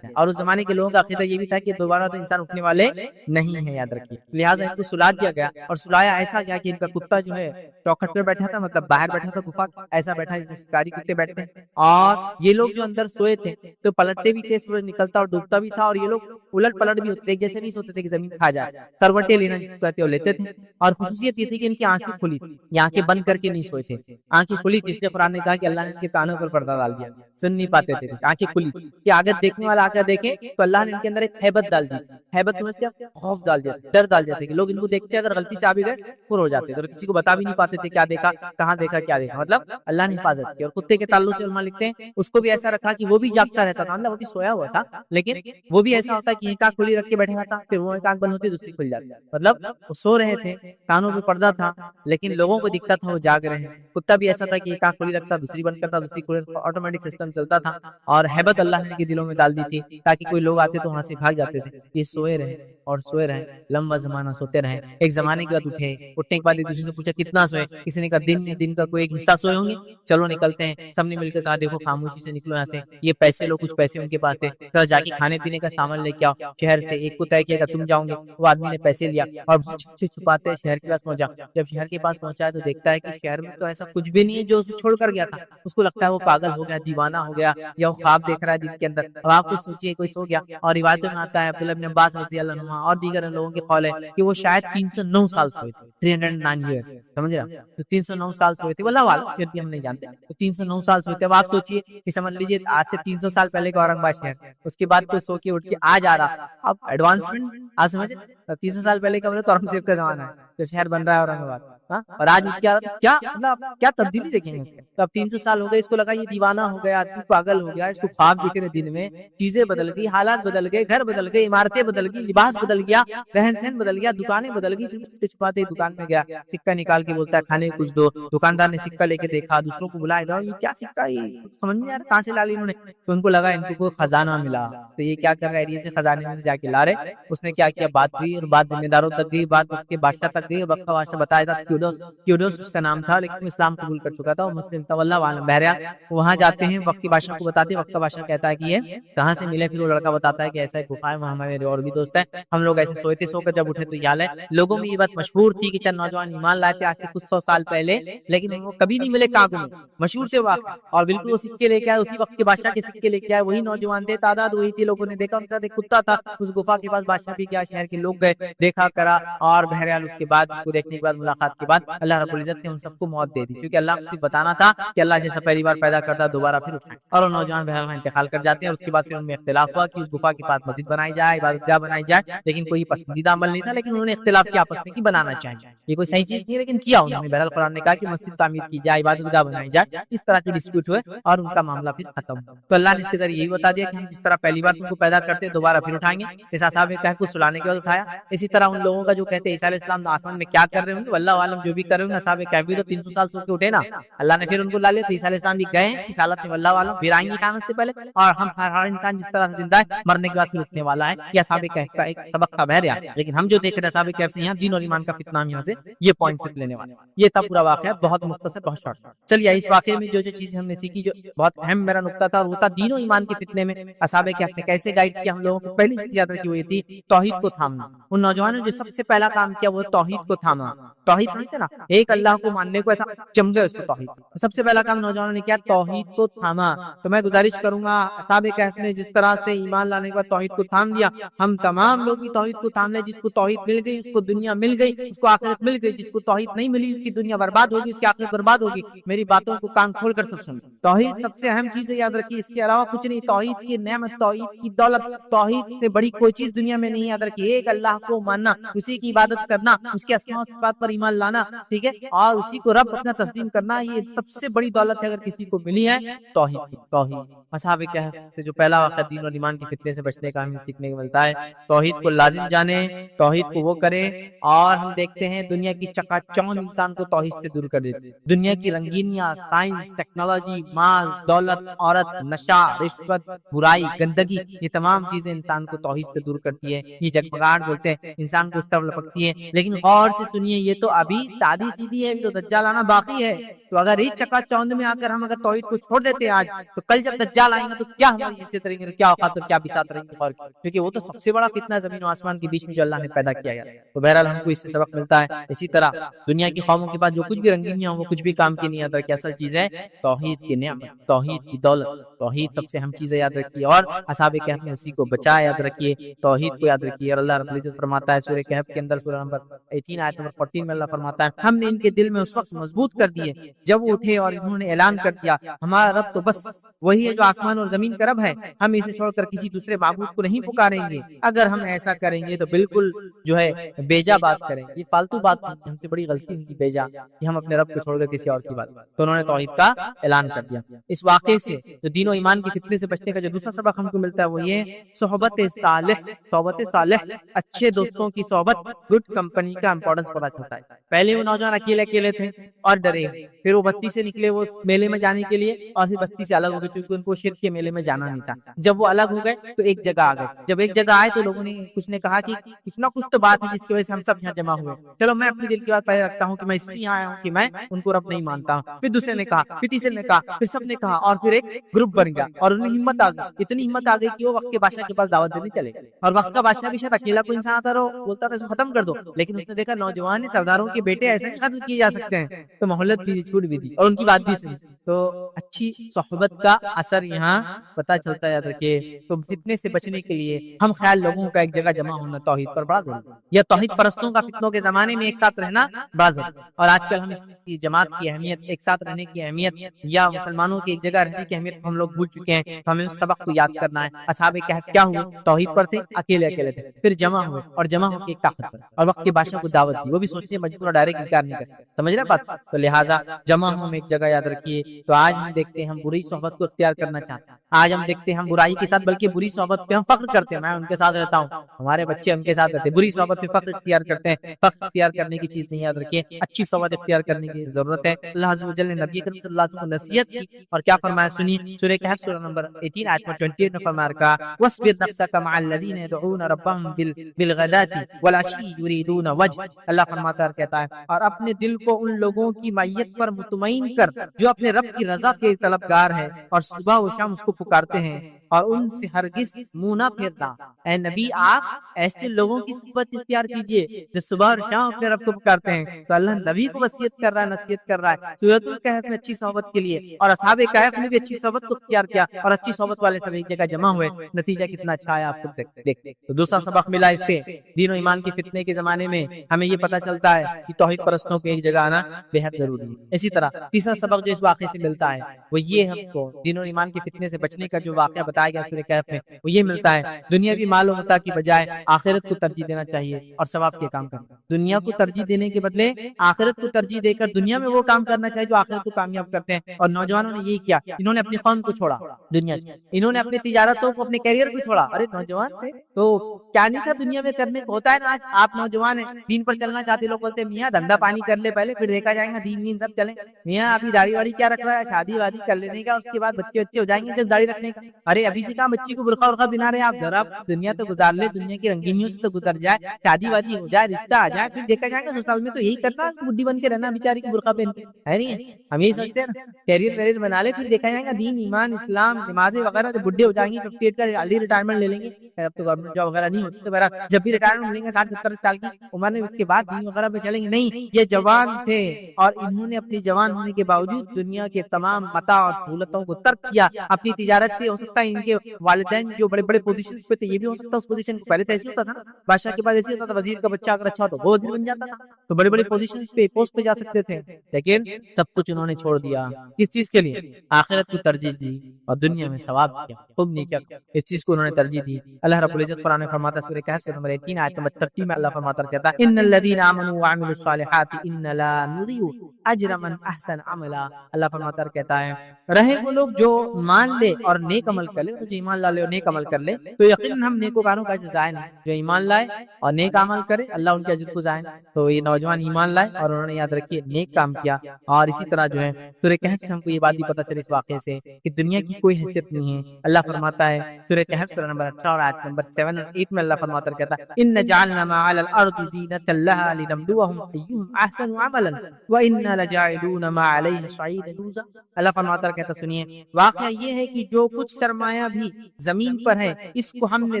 اور اس زمانے کے لوگوں کا عقیدہ یہ بھی تھا کہ دوبارہ تو انسان اٹھنے والے نہیں ہیں, یاد رکھیے. لہٰذا ان کو سلا دیا گیا, اور سلایا ایسا گیا کہ ان کا کتا جو ہے چوکھٹ پہ بیٹھا تھا, مطلب باہر بیٹھا تھا گفا, ایسا بیٹھا جیسے شکاری کتے بیٹھتے ہیں. اور یہ لوگ جو اندر سوئے تھے تو پلٹتے بھی تھے, سورج نکلتا اور ڈوبتا بھی تھا, اور یہ لوگ الٹ پلٹ بھی ہوتے تھے, جیسے نہیں سوتے تھے کہ زمین کھا جائے, کروٹیں لینا جس کو کہتے ہیں وہ لیتے تھے. اور خصوصیت یہ تھی کہ ان کی آنکھیں کھلی تھی, یہ آنکھیں بند کر کے نہیں سوئے تھے, آنکھیں کھلی تھی. اس لیے قرآن نے کہا کہ اللہ نے ان کے کانوں پر پردہ ڈال دیا, سن نہیں پاتے تھے, آنکھیں کھلی کہ اگر دیکھنے والا آ کر دیکھے تو اللہ نے ان کے اندر ایک ہیبت ڈال دی. ہیبت سمجھتے ہیں, خوف ڈال دیا, ڈر ڈال دیتے کہ لوگ ان کو دیکھتے اگر غلطی سے آ بھی گئے پور ہو جاتے تھے, اور کسی کو بتا بھی نہیں پاتے تھے کیا دیکھا, کہاں دیکھا, کیا دیکھا. مطلب اللہ نے حفاظت کی. اور کتے کے تعلق سے علماء لکھتے ہیں اس کو بھی ایسا رکھا کہ وہ بھی جاگتا رہتا تھا, مطلب وہ بھی سویا ہوا تھا, لیکن وہ بھی ایسا ہوتا ہے کہ ایک آنکھ کھلی رکھ کے بیٹھا تھا, پھر وہ ایک آنکھ بند ہوتی دوسری کھل جاتی. مطلب وہ سو رہے تھے, کانوں پہ پردہ تھا, لیکن لوگوں کو دکھتا تھا وہ جاگ رہے ہیں. کتا بھی ایسا تھا کہ ایک آنکھ کھلی رکھتا, دوسری بند کرتا, دوسری کھلی, آٹومیٹک سسٹم چلتا تھا. اور ہیبت اللہ نے ان کے دلوں میں ڈال دی تھی تاکہ کوئی لوگ آتے تو وہاں سے بھاگ جاتے تھے. یہ سوئے رہے اور سوئے رہے, لمبا زمانہ سوتے رہے. ایک زمانے کے بعد اٹھے, اٹھنے کے بعد ایک دوسرے سے پوچھا کتنا سوئے, کسی نے کہا دن کا کوئی ایک حصہ سوئے ہوں گے, چلو نکلتے ہیں. سب نے مل کر کہا دیکھو خاموشی سے نکلو یہاں سے, یہ پیسے لو, کچھ پیسے ان کے پاس تھے, کہا جا کے کھانے پینے کا سامان لے کے آؤ شہر سے. ایک کو طے کیا کہ تم جاؤ گے, وہ آدمی نے پیسے لیا اور چھپاتے شہر کے پاس پہنچا. جب شہر کے پاس پہنچا ہے تو دیکھتا ہے کہ شہر میں تو ایسا کچھ بھی نہیں ہے جو اسے چھوڑ کر گیا تھا. اس کو لگتا ہے وہ پاگل ہو گیا, دیوانہ ہو گیا, یا وہ خواب دیکھ رہا ہے دن کے اندر. اب آپ کچھ سوچیے, کوئی سو گیا. اور روایتوں میں آتا ہے عبداللہ بن عباس رضی اللہ عنہ اور دیگر لوگوں کے قول ہے کہ وہ شاید 309 سال سوئے تھے, 309 ایئرس, سمجھ رہے ہیں, تو 309 سال سوئے تھے, واللہ اعلم, پھر بھی ہم نہیں جانتے. تو 309 سال سوئے تھے. اب آپ سوچیے کہ سمجھ لیجیے آج سے 300 سال پہلے کا اورنگ آباد شہر, اس کے بعد کوئی سو کے اٹھ کے آج آ رہا. اب ایڈوانسمنٹ آج سمجھے, 300 سال پہلے کا تو اورنگزیب کا زمانہ ہے, تو شہر بن رہا ہے اورنگ آباد, اور آج کیا تبدیلی دیکھیں گے اس کے. تو اب 300 سال ہو گئے, اس کو لگا یہ دیوانہ ہو گیا, آدمی پاگل ہو گیا, اس کو خواب دکھ رہے دن میں, چیزیں بدل گئی, حالات بدل گئے, گھر بدل گئے, عمارتیں بدل گئی, لباس بدل گیا, رہن سہن بدل گیا, دکانیں بدل گئی. پھر چھپاتے دکان میں گیا, سکہ نکال کے بولتا ہے کھانے کچھ دو. دکاندار نے سکہ لے کے دیکھا, دوسروں کو بلایا, یہ کیا سکہ, یہ سمجھ نہیں آ رہا کہاں سے لا لی انہوں نے. تو ان کو لگا ان کو کوئی خزانہ ملا, تو یہ کیا کر رہے ہیں, خزانے میں جا کے لا رہے. اس نے کیا بات ہوئی, اور بات ذمہ داروں تک گئی, بات کے بادشاہ تک گئی. وقت کا بادشاہ بتایا تھا کیوڈوس اس کا نام تھا, لیکن اسلام قبول کر چکا تھا, وہ مسلم تھا, واللہ اعلم. بہرحال وہاں جاتے ہیں, وقت کے بادشاہ کو بتاتے ہیں. وقت کا بادشاہ کہتا ہے کہ یہ کہاں سے ملے. پھر وہ لڑکا بتاتا ہے کہ ایسا ایک گفا ہے, وہاں ہمارے اور بھی دوست ہیں, ہم لوگ ایسے سوئے تھے, سو کر جب اٹھے تو یہ حال ہے. لوگوں میں یہ بات مشہور تھی کہ چند نوجوان ایمان لائے تھے آج سے کچھ 100 سال پہلے, لیکن وہ کبھی نہیں ملے کاغذ میں, مشہور تھے واقعہ. اور بالکل وہ سکے لے کے آئے, اسی وقت کے بادشاہ کے سکے لے کے آئے, وہی نوجوان تھے, تعداد وہی تھی. لوگوں نے دیکھا ان کا ایک کتا تھا اس گفا کے پاس, بادشاہ بھی گیا, شہر کے لوگ گئے, دیکھا کرا. اور بہرحال اس کے بعد کو دیکھنے کے بعد, ملاقات کے بعد, اللہ رب العزت نے ان سب کو موت دے دی, کیونکہ اللہ کو بتانا تھا کہ اللہ جیسا پہلی بار پیدا کرتا دوبارہ پھر اٹھائے. اور وہ نوجوان بہرحال انتقال کر جاتے ہیں. اس کے بعد پھر ان میں اختلاف ہوا کہ اس گفا کے پاس مسجد بنائی جائے, عبادت گاہ بنائی جائے, لیکن کوئی پسندیدہ عمل نہیں تھا. لیکن انہوں نے اختلاف کیا آپس میں کہ بنانا چاہیے, یہ کوئی صحیح چیز نہیں ہے, لیکن کیا انہوں نے. بہرحال قرآن نے کہا کہ مسجد تعمیر کی جائے, عبادت گاہ بنائی جائے. اس طرح کے ڈسپیوٹ ہوئے اور ان کا معاملہ پھر ختم. تو اللہ نے اس کے ذریعے یہی بتا دیا کہ ہم جس طرح پہلی بار تم کو پیدا کرتے دوبارہ پھر اٹھائیں گے. جیسا صاحب کہف کو سلانے کے بعد اٹھایا, اسی طرح ان لوگوں کا جو کہتے ہیں عیسیٰ علیہ السلام آسمان میں کیا کر رہے ہوں گے, واللہ عالم جو بھی کرے گا، صحابہ کہف بھی تو 300 سال سو کے اٹھے نا، اللہ نے پھر ان کو لا لیا، تو عیسیٰ علیہ السلام بھی گئے اس حالت میں، اللہ عالم پھر آئیں گے قیامت سے پہلے، اور ہم ہر انسان جس طرح سے زندہ ہے مرنے کے بعد پھر اٹھنے والا ہے، یہ صحابہ کہف کا ایک سبق تھا بہرحال۔ لیکن ہم جو دیکھ رہے ہیں صحابہ کہف سے یہاں دین اور ایمان کا فتنہ، ہم یہاں سے یہ پوائنٹ سے لینے والے، یہ تھا پورا واقعہ، بہت مختصر بہت شارٹ۔ چلیے اس واقعے میں جو چیزیں ہم نے سیکھی، جو بہت اہم میرا نقطہ تھا وہ تھا دین و ایمان کے فتنے میں اصحابہ کہف نے کیسے گائیڈ کیا ہم لوگوں کو۔ پہلی چیز یاد رکھی ہوئی تھی توحید کو تھامنا، ان نوجوانوں نے جو سب سے پہلا کام کیا وہ توحید کو تھاما۔ توحید سمجھتے نا، ایک اللہ کو ماننے کو ایسا چم گئے اس کو توحید، سب سے پہلا کام نوجوانوں نے کیا توحید کو تھاما۔ تو میں گزارش کروں گا اصحابہ کہف نے جس طرح سے ایمان لانے کے بعد توحید کو تھام دیا، ہم تمام لوگ بھی توحید کو تھام لیں۔ جس کو توحید مل گئی اس کو دنیا مل گئی، اس کو آخرت مل گئی۔ جس کو توحید نہیں ملی اس کی دنیا برباد ہوگی، اس کی آخرت برباد ہوگی۔ میری باتوں کو کان کھول کر سب سنیں، توحید سب سے اہم چیز ہے، یاد رکھیے، اس کے علاوہ کچھ نہیں۔ توحید کی نعمت، توحید کی دولت، توحید سے بڑی کوئی چیز دنیا میں نہیں، یاد رکھیے۔ ایک اللہ کو ماننا، اسی کی عبادت کرنا، اس کے اسماء و صفات پر ایمان لانا، ٹھیک ہے، اور اسی کو رب اپنا تسلیم کرنا، یہ سب سے بڑی دولت ہے اگر کسی کو ملی ہے توحید۔ توحید اصحابہ کہف سے جو پہلا واقعہ دین اور ایمان کے فتنے سے بچنے کا ہمیں سیکھنے کو ملتا ہے، توحید کو لازم جانے، توحید کو وہ کرے۔ اور ہم دیکھتے ہیں دنیا کی چکا چوند انسان کو توحید سے دور کر دیتی، دنیا کی رنگینیاں، سائنس، ٹیکنالوجی، مال، دولت، عورت، نشہ، رشوت، برائی، گندگی، یہ تمام چیزیں انسان کو توحید سے دور کرتی ہے، یہ جگمگاہٹ بولتے ہیں، انسان کو اس طرف لپکتی ہے۔ لیکن غور سے سنیے، یہ تو ابھی سادی سیدھی ہے، تو دجال آنا باقی ہے۔ تو اگر اس چکا چوند میں آ کر ہم اگر توحید کو چھوڑ دیتے ہیں آج، تو کل جب دجال آئیں گا تو کیا ہماری حیثیت رہیں گے، کیا اوقات اور کیا بساط رہیں گے، کیونکہ وہ تو سب سے بڑا فتنہ ہے زمین و آسمان کے بیچ میں جو اللہ نے پیدا کیا ہے۔ تو بہرحال ہم کو اس سے سبق ملتا ہے۔ اسی طرح دنیا کی قوموں کے پاس جو کچھ بھی رنگینیاں ہوں وہ کچھ بھی کام کی نہیں آتا، کہ اصل چیز ہے توحید کی نعمت، توحید کی دولت، توحید سب سے اہم چیز ہے، یاد رکھیے۔ اور اصحابہ کہف نے اسی کو بچایا، یاد رکھیے، توحید کو یاد رکھیے۔ اور اللہ رب العزت فرماتا ہے سورہ کہف کے اندر، سورہ نمبر 18 آیت نمبر 14 میں اللہ فرماتا ہے، ہم نے ان کے دل میں اس وقت مضبوط کر دیے جب وہ اٹھے اور انہوں نے اعلان کر دیا ہمارا رب تو بس وہی ہے جو آسمان اور زمین کا رب ہے، ہم اسے چھوڑ کر کسی دوسرے معبود کو نہیں پکاریں گے۔ اگر ہم ایسا کریں گے تو بالکل جو ہے بیجا بات کریں گے، یہ فالتو بات ہم سے بڑی غلطی ان کی بیجا کہ ہم اپنے رب کو چھوڑ کر کسی اور کی بات۔ تو انہوں نے توحید کا اعلان کر دیا۔ اس واقعے سے جو دین و ایمان کے فتنے سے بچنے کا جو دوسرا سبق ہم کو ملتا ہے وہ یہ صحبت صالح، صحبت صالح، اچھے دوستوں کی صحبت، گڈ کمپنی کا امپورٹنس پتہ چلتا ہے۔ پہلے وہ نوجوان اکیلے اکیلے تھے اور ڈرے، پھر وہ بستی سے نکلے وہ میلے میں جانے کے لیے، اور پھر بستی سے الگ ہو گئے کیونکہ ان کو شرک کے میلے میں جانا نہیں تھا۔ جب وہ الگ ہو گئے تو ایک جگہ آ گئے، جب ایک جگہ آئے تو لوگوں نے کچھ نے کہا کہ کچھ نہ کچھ تو بات ہے جس کی وجہ سے ہم سب یہاں جمع ہوئے، چلو میں اپنی دل کی بات پہلے رکھتا ہوں کہ میں اس لیے آیا ہوں کہ میں ان کو رب نہیں مانتا ہوں۔ پھر دوسرے نے کہا، پھر تیسرے نے کہا، پھر سب نے کہا، اور پھر ایک گروپ بن گیا، اور انہیں ہمت آ گئی، اتنی ہمت آ گئی کہ وہ وقت کے بادشاہ کے پاس دعوت دینے چلے گئے۔ اور وقت کا بادشاہ بھی شاید اکیلا کوئی انسان آتا رہو بولتا تھا اس کو ختم کر دو، لیکن اس نے دیکھا نوجوان سرداروں کے بیٹے ایسے نہیں ختم کیے جا سکتے ہیں، تو مہلت دی، چھوٹ بھی دی، اور ان کی بات بھی سنی۔ تو اچھی صحبت کا اثر یہاں پتہ چلتا ہے، یاد رکھیے۔ تو فتنے سے بچنے کے لیے ہم خیال لوگوں کا ایک جگہ جمع ہونا توحید پر بڑا ضروری ہے، یا توحید پرستوں کا فتنوں کے زمانے میں ایک ساتھ رہنا بڑا ضروری ہے۔ اور آج کل ہم اس کی جماعت کی اہمیت، ایک ساتھ رہنے کی اہمیت، یا مسلمانوں کی ایک جگہ رہنے کی اہمیت ہم لوگ بھول چکے ہیں۔ تو ہمیں اس سبق کو یاد کرنا ہے۔ اصحابہ کہف کیا ہوئے؟ توحید پر تھے، اکیلے اکیلے تھے، پھر جمع ہوئے، اور جمع ہو کے ایک طاقت پر، اور وقت کے بادشاہ کو دعوت دی، وہ بھی سوچتے مجبور ڈائریکٹ انکار نہیں کر سکتے، سمجھ رہے بات؟ تو لہٰذا جمع ہم ایک جگہ، یاد رکھیے۔ تو آج ہم دیکھتے ہیں ہم بری صحبت کو اختیار کرنا چاہتے ہیں، آج ہم دیکھتے ہیں ہم برائی کے ساتھ بلکہ بری صحبت پہ ہم فخر کرتے ہیں، میں ان کے ساتھ رہتا ہوں، ہمارے بچے ان کے ساتھ رہتے ہیں، بری صحبت پہ فخر اختیار کرتے ہیں۔ فخر اختیار کرنے کی چیز نہیں، یاد رکھیے، اچھی صحبت اختیار کرنے کی ضرورت ہے۔ اللہ عز و جل نے نبی کریم صلی اللہ علیہ وسلم کو نصیحت کی، اور کیا فرمایا سنیے، سورہ کہف سورہ نمبر 18 آیت نمبر 28 میں فرمایا رکھا، وَاصْبِرْ نَفْسَكَ مَعَ الَّذِينَ يَدْعُونَ رَبَّهُمْ بِالْغَدَاةِ وَالْعَشِيِّ يُرِيدُونَ وَجْهَهُ۔ اللہ فرماتا ہے، کہتا ہے، اور اپنے دل کو ان لوگوں کی معیت پر مطمئن کر جو اپنے رب کی رضا کے طلبگار ہیں اور صبح و شام اس کو پکارتے ہیں، اور ان سے ہرگز منہ نہ پھیرنا۔ اے نبی، آپ ایسے لوگوں کی صحبت اختیار کیجئے جو صبح اور شام اپنے رب کو پکارتے ہیں۔ تو اللہ نبی کو وصیت کر رہا ہے، نصیحت کر رہا ہے سورۃ الکہف میں اچھی صحبت کے لیے، اور اصحاب کہف نے بھی اچھی صحبت کو اختیار کیا، اور اچھی صحبت والے سب ایک جگہ جمع ہوئے، نتیجہ کتنا اچھا ہے آپ خود دیکھتے۔ تو دوسرا سبق ملا اس سے، دین و ایمان کے فتنے کے زمانے میں ہمیں یہ پتہ چلتا ہے کہ توحید پرستوں کو ایک جگہ آنا بے حد ضروری ہے۔ اسی طرح تیسرا سبق جو اس واقعے سے ملتا ہے وہ یہ، ہم کو دین و ایمان کے فتنے سے بچنے کا جو واقعہ بتایا بتایا گیا سورہ کہف میں وہ یہ ملتا ہے دنیاوی مال و متاع کی بجائے آخرت کو ترجیح دینا چاہیے اور ثواب کے کام کرنا. دنیا کو ترجیح دینے کے بدلے آخرت کو ترجیح دے کر دنیا میں وہ کام کرنا چاہیے جو آخرت کو کامیاب کرتے ہیں. اور نوجوانوں نے یہی کیا, انہوں نے اپنی قوم کو چھوڑا دنیا کی, انہوں نے اپنی تجارتوں کو اپنے کیریئر کو چھوڑا. ارے نوجوان تھے تو کیا نہیں تھا دنیا میں کرنے کو, ہوتا ہے نا آج آپ نوجوان ہیں دین پر چلنا چاہتے, لوگ بولتے ہیں میاں دھندا پانی کر لے پہلے پھر دیکھا جائے گا دین سب چلیں. میاں ابھی داڑھی واڑی کیا رکھ رہا ہے, شادی وادی کر لینے کا, اس کے بعد بچے ہو جائیں گے جب داڑھی رکھنے کا. ارے ابھی سے کہاں بچی کو برقع ورقع بنا رہے آپ, ذرا دنیا تو گزار لے, دنیا کی رنگینیوں سے تو گزر جائے, شادی وادی ہو جائے, رشتہ آ جائے, پھر دیکھا جائے گا سسرال میں تو یہی کرنا بڈھی بن کے رہنا بیچاری کو برقع پہن کے, ہے نہیں ہے. ہم یہی سوچتے ہیں نا کیریئر ویریئر بنا لے, پھر دیکھا جائے گا دین ایمان اسلام نمازیں وغیرہ جب بڈھے ہو جائیں گے 58 کا جلدی ریٹائرمنٹ لے لیں گے. اب تو گورنمنٹ جاب وغیرہ نہیں ہوتی تو میرا جب بھی ریٹائرمنٹ لیں گے 60-70 سال کی عمر میں, اس کے بعد دین وغیرہ پہ چلیں گے. نہیں, یہ جوان تھے اور انہوں نے اپنی جوان ہونے کے باوجود دنیا کے تمام متاع اور سہولتوں کو ترک کیا. اپنی تجارت تھی, ہو سکتا ہے ان کے والدین جو بڑے بڑے پوزیشن پہ تھے, یہ بھی ہو سکتا ہے اس پوزیشن کو پہلے تو ایسے ہوتا تھا, بادشاہ کے بعد ایسے ہوتا تھا, وزیر کا بچہ اگر اچھا ہو تو وہ وزیر بن جاتا تھا, تو بڑے بڑے پوزیشن پہ پوسٹ پہ جا سکتے تھے. لیکن سب کچھ انہوں نے چھوڑ دیا, کس چیز کے لیے؟ آخرت کو ترجیح دی اور دنیا میں ثواب کیا, خوب نیکیاں, اس چیز کو انہوں نے ترجیح دی. اللہ رب العزت قرآن میں فرماتا ہے سورہ کہف سے نمبر 18 آیت نمبر 30 میں اللہ فرماتا ہے, کہتا ہے ان الذين آمنوا وعملوا الصالحات ان لا نضيع اجر من احسن عملا. اللہ فرماتا ہے, کہتا ہے رہے وہ لوگ جو مان لے اور نیک عمل کر لے, جو ایمان لا لے اور نیک عمل کر لے, تو یقیناً ہم نیکوکاروں کا اجر ضائع نہیں. جو ایمان لائے اور نیک عمل کرے اللہ ان کے اجر کو ضائع. تو یہ نوجوان ایمان لائے اور انہوں نے یاد رکھیے نیک کام کیا. اور اسی طرح جو ہے سورہ کہف سے ہم کو یہ بات بھی پتہ چلی اس واقعے سے کہ دنیا کی کوئی حیثیت نہیں ہے. اللہ فرماتا ہے سورہ کہف سورہ نمبر 18 اور آیت نمبر 7 اور 8 میں اللہ فرماتا ہے, کہتا ہے ان جعلنا ما علی الارض زینۃ لها لنبلوهم ایہم احسن عملا وانا لجاعلون ما علیہ صعیدا جرزا. اللہ فرماتا ہے, کہتا سنیے واقعہ یہ ہے کہ جو کچھ سرمایہ بھی زمین پر ہے اس کو ہم نے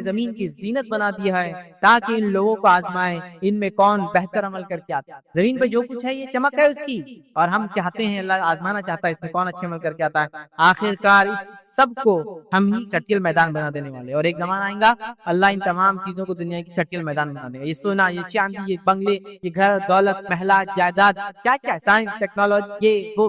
زمین کی زینت بنا دیا ہے تاکہ ان لوگوں کو آزمائے ان میں کون بہتر عمل کر کے آتا ہے. زمین پہ جو کچھ ہے یہ چمک ہے اس کی, اور ہم چاہتے ہیں اللہ آزمانا چاہتا ہے اس میں کون اچھے عمل کر کے آتا ہے. آخر کار اس سب کو ہم ہی چٹکل میدان بنا دینے والے, اور ایک زمانہ آئے گا اللہ ان تمام چیزوں کو دنیا کی چٹکل میدان بنا دے گا. یہ سونا, یہ چاندی, یہ بنگلے, یہ گھر, دولت, محلات, جائیداد, کیا کیا سائنس ٹیکنالوجی, یہ وہ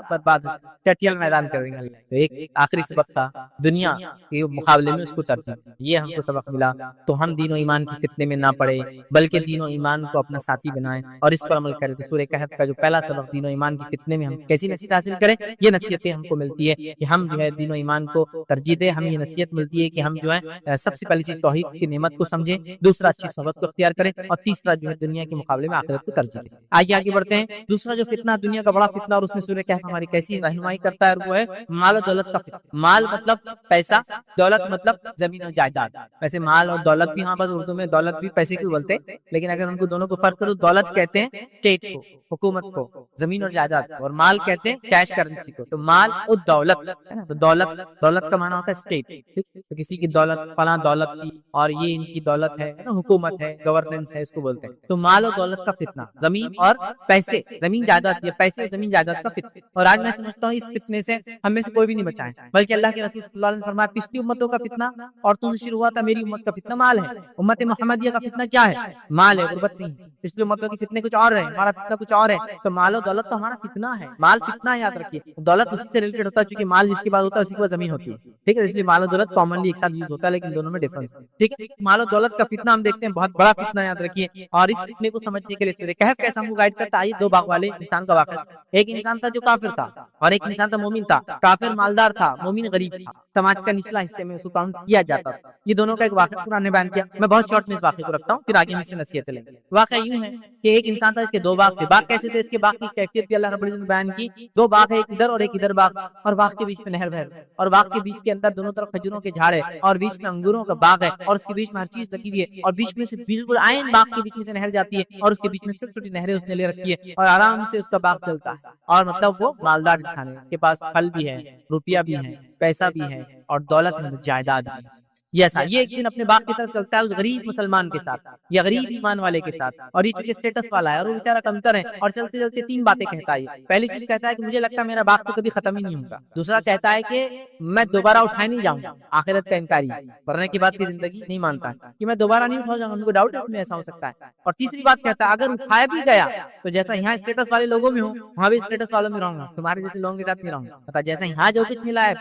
برباد چٹکل میدان کر دیں گے. تو ایک آخری سبق تھا دنیا کے مقابلے میں اس کو ترجیح, یہ ہم کو سبق ملا. تو ہم دین و ایمان کی فتنے میں نہ پڑے بلکہ دین و ایمان کو اپنا ساتھی بنائیں اور اس پر عمل کریں. تو سورہ کہف کا جو پہلا سبق دین و ایمان کی فتنے میں ہم کیسی نصیحت حاصل کریں, یہ نصیحتیں ہم کو ملتی ہے کہ ہم جو ہے دین و ایمان کو ترجیح دیں. ہمیں یہ نصیحت ملتی ہے کہ ہم جو ہے سب سے پہلی چیز توحید کی نعمت کو سمجھیں, دوسرا اچھی صحبت کو اختیار کریں, اور تیسرا جو ہے دنیا کے مقابلے میں آخرت کو ترجیح دیں. آگے بڑھتے ہیں. دوسرا جو فتنہ دنیا کا بڑا فتنہ, اور اس میں سورہ کہف ہماری کیسی رہنمائی کرتا ہے, اور وہ ہے مال و دولت کا فتنہ. مال مطلب پیسہ, دولت مطلب زمین و جائیداد. ویسے مال اور دولت بھی, ہاں بس اردو میں دولت بھی پیسے کو بولتے ہیں, لیکن اگر ان کو دونوں کو فرق کرو, دولت کہتے ہیں اسٹیٹ کو, حکومت کو, زمین اور جائیداد کو, اور مال کہتے ہیں کیش کرنسی کو. تو مال اور دولت ہے نا, تو دولت کا معنی ہوتا ہے اسٹیٹ. تو کسی کی دولت فلاں دولت کی, اور یہ ان کی دولت ہے, حکومت ہے, گورننس ہے, اس کو بولتے ہیں. تو مال اور دولت کا فتنہ, زمین اور پیسے, زمین جائیداد, یہ پیسے زمین جائیداد کا فتنہ. اور آج میں سمجھتا ہوں اس فتنے سے ہم میں سے کوئی بھی نہیں بچا ہے, بلکہ اللہ کے رسول صلی اللہ علیہ وسلم نے فرمایا پچھلی امتوں کا فتنہ عورتوں سے شروع ہوا تھا, میری امت کا فتنہ مال ہے. امت محمدیہ کا فتنہ کیا ہے؟ مال ہے, غربت نہیں. پچھلی امتوں کے فتنے کچھ اور ہے, ہمارا فتنہ کچھ اور ہے. تو مال و دولت تو ہمارا فتنہ ہے. مال فتنہ ہے, یاد رکھیے. دولت اسی سے ریلیٹڈ ہوتا ہے چونکہ مال جس کے بعد ہوتا ہے اسی کے بعد زمین ہوتی ہے, ٹھیک ہے. اس لیے مال و دولت کامنلی ایک ساتھ یوز ہوتا ہے, لیکن دونوں میں ڈفرنس ہے, ٹھیک ہے. مال و دولت کا فتنہ ہم دیکھتے ہیں بہت بڑا فتنہ, یاد رکھیے. اور اس فتنے کو سمجھنے کے لیے سورہ کہف کیسا ہم کو گائیڈ کرتا ہے. دو باغ والے انسان کا واقعہ. ایک انسان تھا جو کافر تھا, اور ایک انسان تھا مومن تھا. کافر مالدار تھا, مومن غریب تھا, سماج کا نچلا حصے میں اس کو کاؤنٹ کیا جاتا تھا. یہ دونوں کا ایک واقعہ قرآن نے بیان کیا. میں بہت شارٹ میں اس واقعے کو رکھتا ہوں, پھر آگے ہم اس سے نصیحتیں لیں گے. واقعہ یوں ہے کہ ایک انسان تھا, اس کے دو باغ تھے. باغ کیسے تھے, اس کے باغ کی کیفیت بھی اللہ رب العزت نے بیان کی. دو باغ ہے, ایک ادھر اور ایک ادھر باغ, اور باغ کے بیچ میں نہر بہہ رہی ہے, اور باغ کے بیچ کے اندر دونوں طرف کھجوروں کے جھاڑ ہے, اور بیچ میں انگوروں کا باغ ہے, اور اس کے بیچ میں ہر چیز لگی ہوئی ہے, اور بیچ میں سے بالکل عین باغ کے بیچ میں سے نہر جاتی ہے, اور اس کے بیچ میں چھوٹی چھوٹی نہریں اس نے لے رکھی ہے, اور آرام سے اس کا باغ چلتا ہے. اور مطلب وہ مالدار انسان ہے, اس کے پاس پھل بھی ہے, روپیہ بھی ہے, پیسہ بھی ہے, اور دولت ہے, جائیداد بھی ہے. یہ ایسا, یہ ایک دن اپنے باغ کی طرف چلتا ہے اس غریب مسلمان کے ساتھ, یا غریب ایمان والے کے ساتھ, اور یہ چونکہ اسٹیٹس والا ہے اور وہ بیچارہ کمتر ہے, اور چلتے چلتے تین باتیں کہتا ہے. پہلی چیز کہتا ہے کہ مجھے لگتا ہے میرا باغ تو کبھی ختم ہی نہیں ہوگا. دوسرا کہتا ہے کہ میں دوبارہ اٹھائے نہیں جاؤں گا, آخرت کا انکاری, مرنے کے بعد کی زندگی نہیں مانتا کہ میں دوبارہ نہیں اٹھاؤں گا, ان کو ڈاؤٹ ہے اس میں ایسا ہو سکتا ہے. اور تیسری بات کہتا ہے اگر اٹھایا بھی گیا تو جیسا یہاں اسٹیٹس والے لوگوں میں ہوں وہاں بھی اسٹیٹس والوں میں رہوں گا, تمہارے جیسے لوگوں کے ساتھ نہیں رہوں گا. جیسا یہاں جو کچھ ملا ہے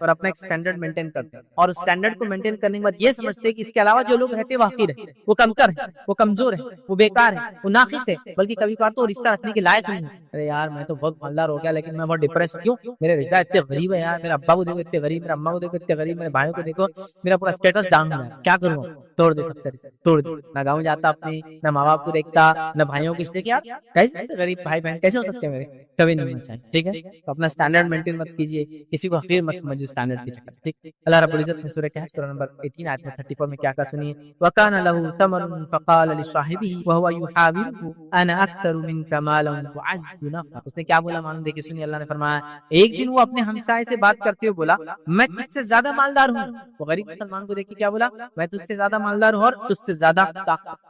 اور اپنا ایک اسٹینڈرڈ مینٹین کرتے ہیں، اور اس اسٹینڈرڈ کو مینٹین کرنے کے بعد یہ سمجھتے ہیں کہ اس کے علاوہ جو لوگ رہتے وہ حقیر ہے، وہ کمتر ہے، وہ کمزور ہے، وہ بیکار ہے، وہ ناقص ہے، بلکہ کبھی کبھار تو رشتہ رکھنے کے لائق نہیں ہے۔ ارے یار میں تو بہت مالدار ہو گیا لیکن میں بہت ڈپریس ہوں، کیوں؟ میرے رشتہ اتنے غریب ہے یار، میرے ابا کو دیکھو اتنے غریب، میرے اما کو دیکھو اتنے غریب، میرے بھائیوں کو دیکھو، میرا پورا اسٹیٹس ڈاؤن ہو گیا، کیا کروں؟ توڑ دے سب سے، توڑ دے، نہ گاؤں جاتا اپنی، نہ ماں باپ کو دیکھتا، نہ بھائیوں کو، اس لیے کہ آپ کیسے غریب بھائی بہن کیسے ہو سکتے ہیں میرے؟ کبھی نہیں ہونا چاہیے، ٹھیک ہے؟ تو اپنا اسٹینڈرڈ مینٹین مت کیجیے، کسی کو حقیر مت سمجھو اسٹینڈرڈ کے چکر، ٹھیک؟ اللہ رب العزت نے سورہ کہف سورہ نمبر 18 آیت میں 34 میں کیا کہا سنیے، وَكَانَ لَهُ ثَمَرٌ فَقَالَ لِصَاحِبِهِ وَهُوَ يُحَاوِرُهُ أَنَا أَكْثَرُ مِنكَ مَالًا وَأَعَزُّ نَفْرًا۔ اس نے کیا بولا معلوم؟ دیکھیے سنیے، اللہ نے فرمایا ایک دن وہ اپنے ہمسائے سے بات کرتے ہوئے بولا میں تجھ سے زیادہ مالدار ہوں۔ وہ غریب مسلمان کو دیکھ کے کیا بولا؟ میں تجھ سے زیادہ مالدار ہوں اور تجھ سے زیادہ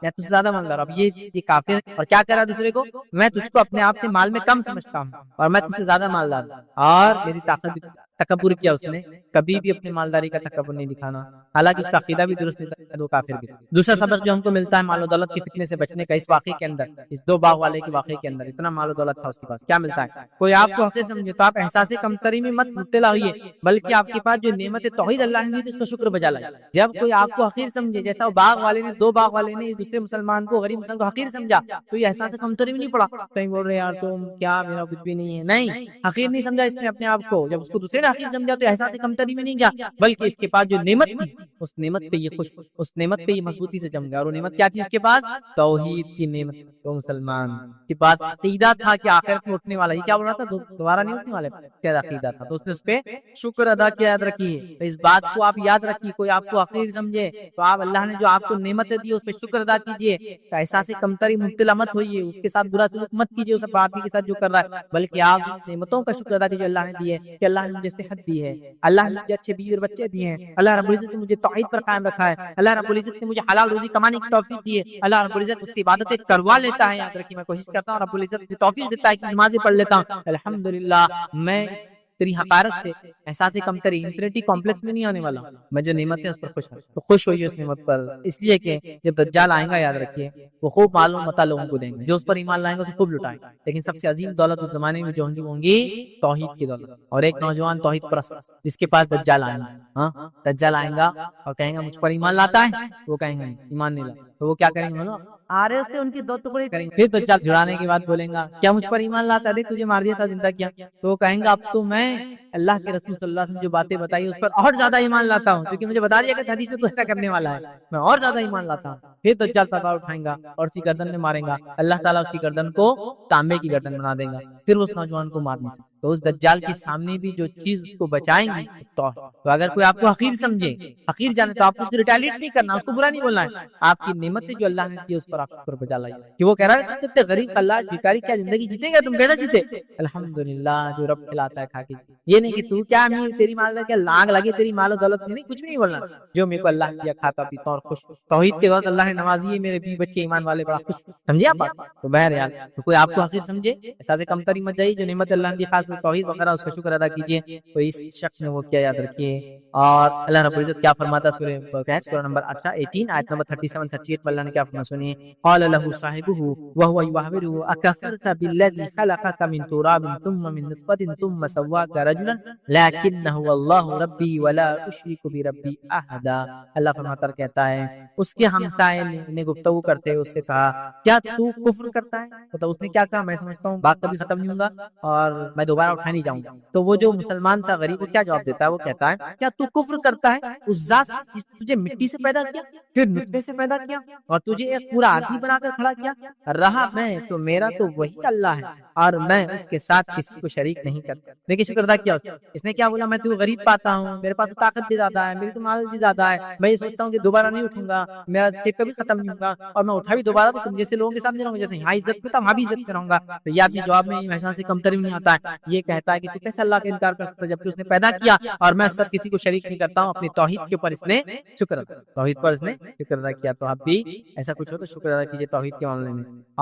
یا تجھ سے زیادہ مالدار۔ اب یہ کافر اور کیا کہہ رہا ہے دوسرے کو؟ میں تجھ کو اپنے آپ سے مال میں کم سمجھتا ہوں اور میں تجھ سے زیادہ مالدار ہوں، اور میری طاقت بھی۔ تکبر کیا اس نے؟ کبھی بھی اپنی مالداری کا تکبر نہیں دکھانا، حالانکہ اس کا عقیدہ بھی درست نہیں تھا، وہ کافر بھی۔ دوسرا سبق جو ہم کو ملتا ہے مال و دولت کے فتنے سے بچنے کا، اس واقعے کے اندر، اس دو باغ والے کے واقعے کے اندر اتنا مال و دولت تھا اس کے پاس، کیا ملتا ہے؟ کوئی آپ کو حقیر سمجھے تو آپ احساس کمتری میں مت مبتلا ہوئیے، بلکہ آپ کے پاس جو نعمت توحید اللہ نے دی تو اس کا شکر بجا لائے۔ جب کوئی آپ کو حقیر سمجھے، جیسا وہ باغ والے نے، دو باغ والے نے دوسرے مسلمان کو، غریب مسلمان کو حقیر سمجھا، تو یہ احساس کمتری میں نہیں پڑا، کہیں بول رہے یار تم کیا، میرا کچھ بھی نہیں ہے، نہیں، حقیر نہیں سمجھا اس نے اپنے آپ کو۔ جب اس کو دوسرے نے حقیر سمجھا تو احساس کمتری میں نہیں گیا، بلکہ اس کے پاس جو نعمت تھی اس نعمت پہ یہ خوش، اس نعمت پہ یہ مضبوطی سے جم گیا، اور وہ نعمت کیا تھی اس کے پاس؟ توحید کی نعمت۔ تو مسلمان کے پاس عقیدہ تھا کہ آخرت میں اٹھنے والا، یہ کیا بول رہا تھا؟ دوبارہ نہیں اٹھنے والے، کیا عقیدہ تھا، تو اس نے اس پہ شکر ادا کیا۔ یاد رکھیے اس بات کو، آپ یاد رکھیے، کوئی آپ کو حقیر سمجھے تو آپ اللہ نے جو آپ کو نعمتیں دی اس پہ شکر ادا کیجیے، احساس کمتری مبتلا مت ہوئیے، اس کے ساتھ برا سلوک مت کیجیے اس آدمی کے ساتھ جو کر رہا ہے، بلکہ آپ نعمتوں کا شکر ادا کیجیے اللہ نے دی ہے، کہ اللہ نے مجھے صحت دی ہے، اللہ نے مجھے اچھے بیوی اور بچے دیے ہیں، اللہ رب العزت نے مجھے توحید پر قائم رکھا ہے، اللہ رب العزت نے مجھے حلال روزی کمانے کی توفیق دی ہے، اللہ رب العزت مجھ سے عبادتیں کروا لیتا ہے۔ یاد رکھیے میں کوشش کرتا ہوں، رب العزت مجھے توفیق دیتا ہے کہ نمازیں پڑھ لیتا ہوں، الحمدللہ میں اس تیری حقارت سے، احساس کمتری، انفینٹی کمپلیکس میں نہیں آنے والا، میں جو نعمت ہے اس پر خوش ہوں، تو خوش ہوئیے اس نعمت پر، اس لیے کہ جب دجال آئے گا یاد رکھیے وہ خوب معلوم متا لوگوں کو دیں گے، جو اس پر ایمان لائیں گے اسے خوب لٹائیں گے، لیکن سب سے عظیم دولت اس زمانے میں جو ہوں گی توحید کی دولت، اور ایک نوجوان توحید پرست جس کے پاس دجال آئے گا، ہاں دجال آئے گا اور کہیں گا مجھ پر ایمان لاتا ہے، وہ کہیں گے ایمان نہیں لاتا، تو وہ کیا کریں گے؟ آ رہے سے ان کی دو ٹکڑے کریں گے، پھر دجال جڑانے کے بعد بولیں گا کیا مجھ پر ایمان لاتا ہے؟ دیکھ تجھے مار دیا تھا زندہ کیا، تو وہ کہیں گا اب تو میں اللہ کے رسول صلی اللہ علیہ وسلم جو باتیں بتائی اس پر اور زیادہ ایمان لاتا ہوں، کیونکہ مجھے بتا دیا کہ حدیث میں تو ایسا کرنے والا ہے، میں اور زیادہ ایمان لاتا ہوں۔ پھر دجال تلوار اٹھائیں گا اور اسی گردن میں ماریں گا، اللہ تعالیٰ اس کی گردن کو تانبے کی گردن بنا دے گا، پھر اس نوجوان کو مار نہیں سکتے۔ تو اس دجال کے سامنے بھی جو چیز اس کو بچائیں گی تو اگر کوئی آپ کو حقیر سمجھے، حقیر جانے، تو آپ کو اس کو ریٹیلیٹ نہیں کرنا، اس کو برا نہیں بولنا ہے، آپ کی نعمتیں جو اللہ نے دی اس پر آپ شکر بجا لائیے، کہ وہ کہہ رہا ہے اتنے غریب اللہ بھکاری کیا زندگی جیتے گا، تم کیسا جیتے؟ الحمدللہ جو رب کھلاتا ہے کھا کے، یہ نہیں کہ تو کیا امیر، تیری مال کیا لاگ لگے، تیری مال و دولت نہیں، کچھ بھی نہیں بولنا، جو میرے کو اللہ دیا کھاتا پیتا اور خوش، توحید کے بعد اللہ نے نوازی ہے، میرے بیوی بچے ایمان والے، بڑا خوش، سمجھے آپ؟ تو بہرحال تو کوئی آپ کو حقیر سمجھے، احساس کمتری مت جائیے، جو نعمت اللہ نے دی خاص توحید وغیرہ اس کا شکر ادا کیجیے، تو اس شخص نے وہ کیا یاد رکھیے۔ اور اللہ رب العزت کیا فرماتا سورہ کہف سورہ نمبر 18 آیت نمبر 37 38 میں اللہ نے کیا فرمایا سنیے، قال له صاحبه وهو يحاوره اكفرت بالذي خلقك من تراب ثم من نطفة ثم سواك رجلا لكن هو الله ربي ولا اشرك بربي احدا۔ اللہ فرماتا کہتا ہے اس کے ہمسائے نے گفتگو کرتے ہوئے اس سے کہا کیا تو کفر کرتا ہے؟ تو اس نے کیا کہا، میں سمجھتا ہوں بات کبھی ختم نہیں ہوگا اور میں دوبارہ اٹھا نہیں جاؤں گا۔ تو وہ جو مسلمان تھا غریب، وہ کیا جواب دیتا ہے؟ وہ کہتا ہے کیا تو کفر کرتا ہے اس ذات جس نے تجھے مٹی سے پیدا کیا، پھر نطفے سے پیدا کیا اور تجھے ایک پورا آدمی بنا کر کھڑا کیا، رہا میں تو میرا تو وہی اللہ ہے اور میں اس کے ساتھ کسی کو شریک نہیں کرتا۔ دیکھیں شکر ادا کیا اس نے، کیا بولا، میں تو غریب پاتا ہوں، میرے پاس طاقت بھی زیادہ ہے، میری تو مال بھی زیادہ ہے، میں یہ سوچتا ہوں کہ دوبارہ نہیں اٹھوں گا، میرا کبھی ختم نہیں ہوگا، اور میں اٹھا بھی دوبارہ تو تم جیسے لوگوں کے سامنے رہوں گا، جیسے یہاں عزت کرتا وہاں بھی عزت کروں گا۔ تو یہ اپنے جواب میں محسوس سے کمتری نہیں آتا ہے، یہ کہتا ہے کہ تو کیسے اللہ کا انکار کر سکتا ہے جبکہ اس نے پیدا کیا اور میں سب کسی کو شریک نہیں کرتا ہوں، اپنی توحید کے اوپر اس نے شکر ادا، توحید پر اس نے شکر ادا کیا۔ تو آپ بھی ایسا کچھ ہو تو شکر ادا کیجیے توحید کے معاملے میں۔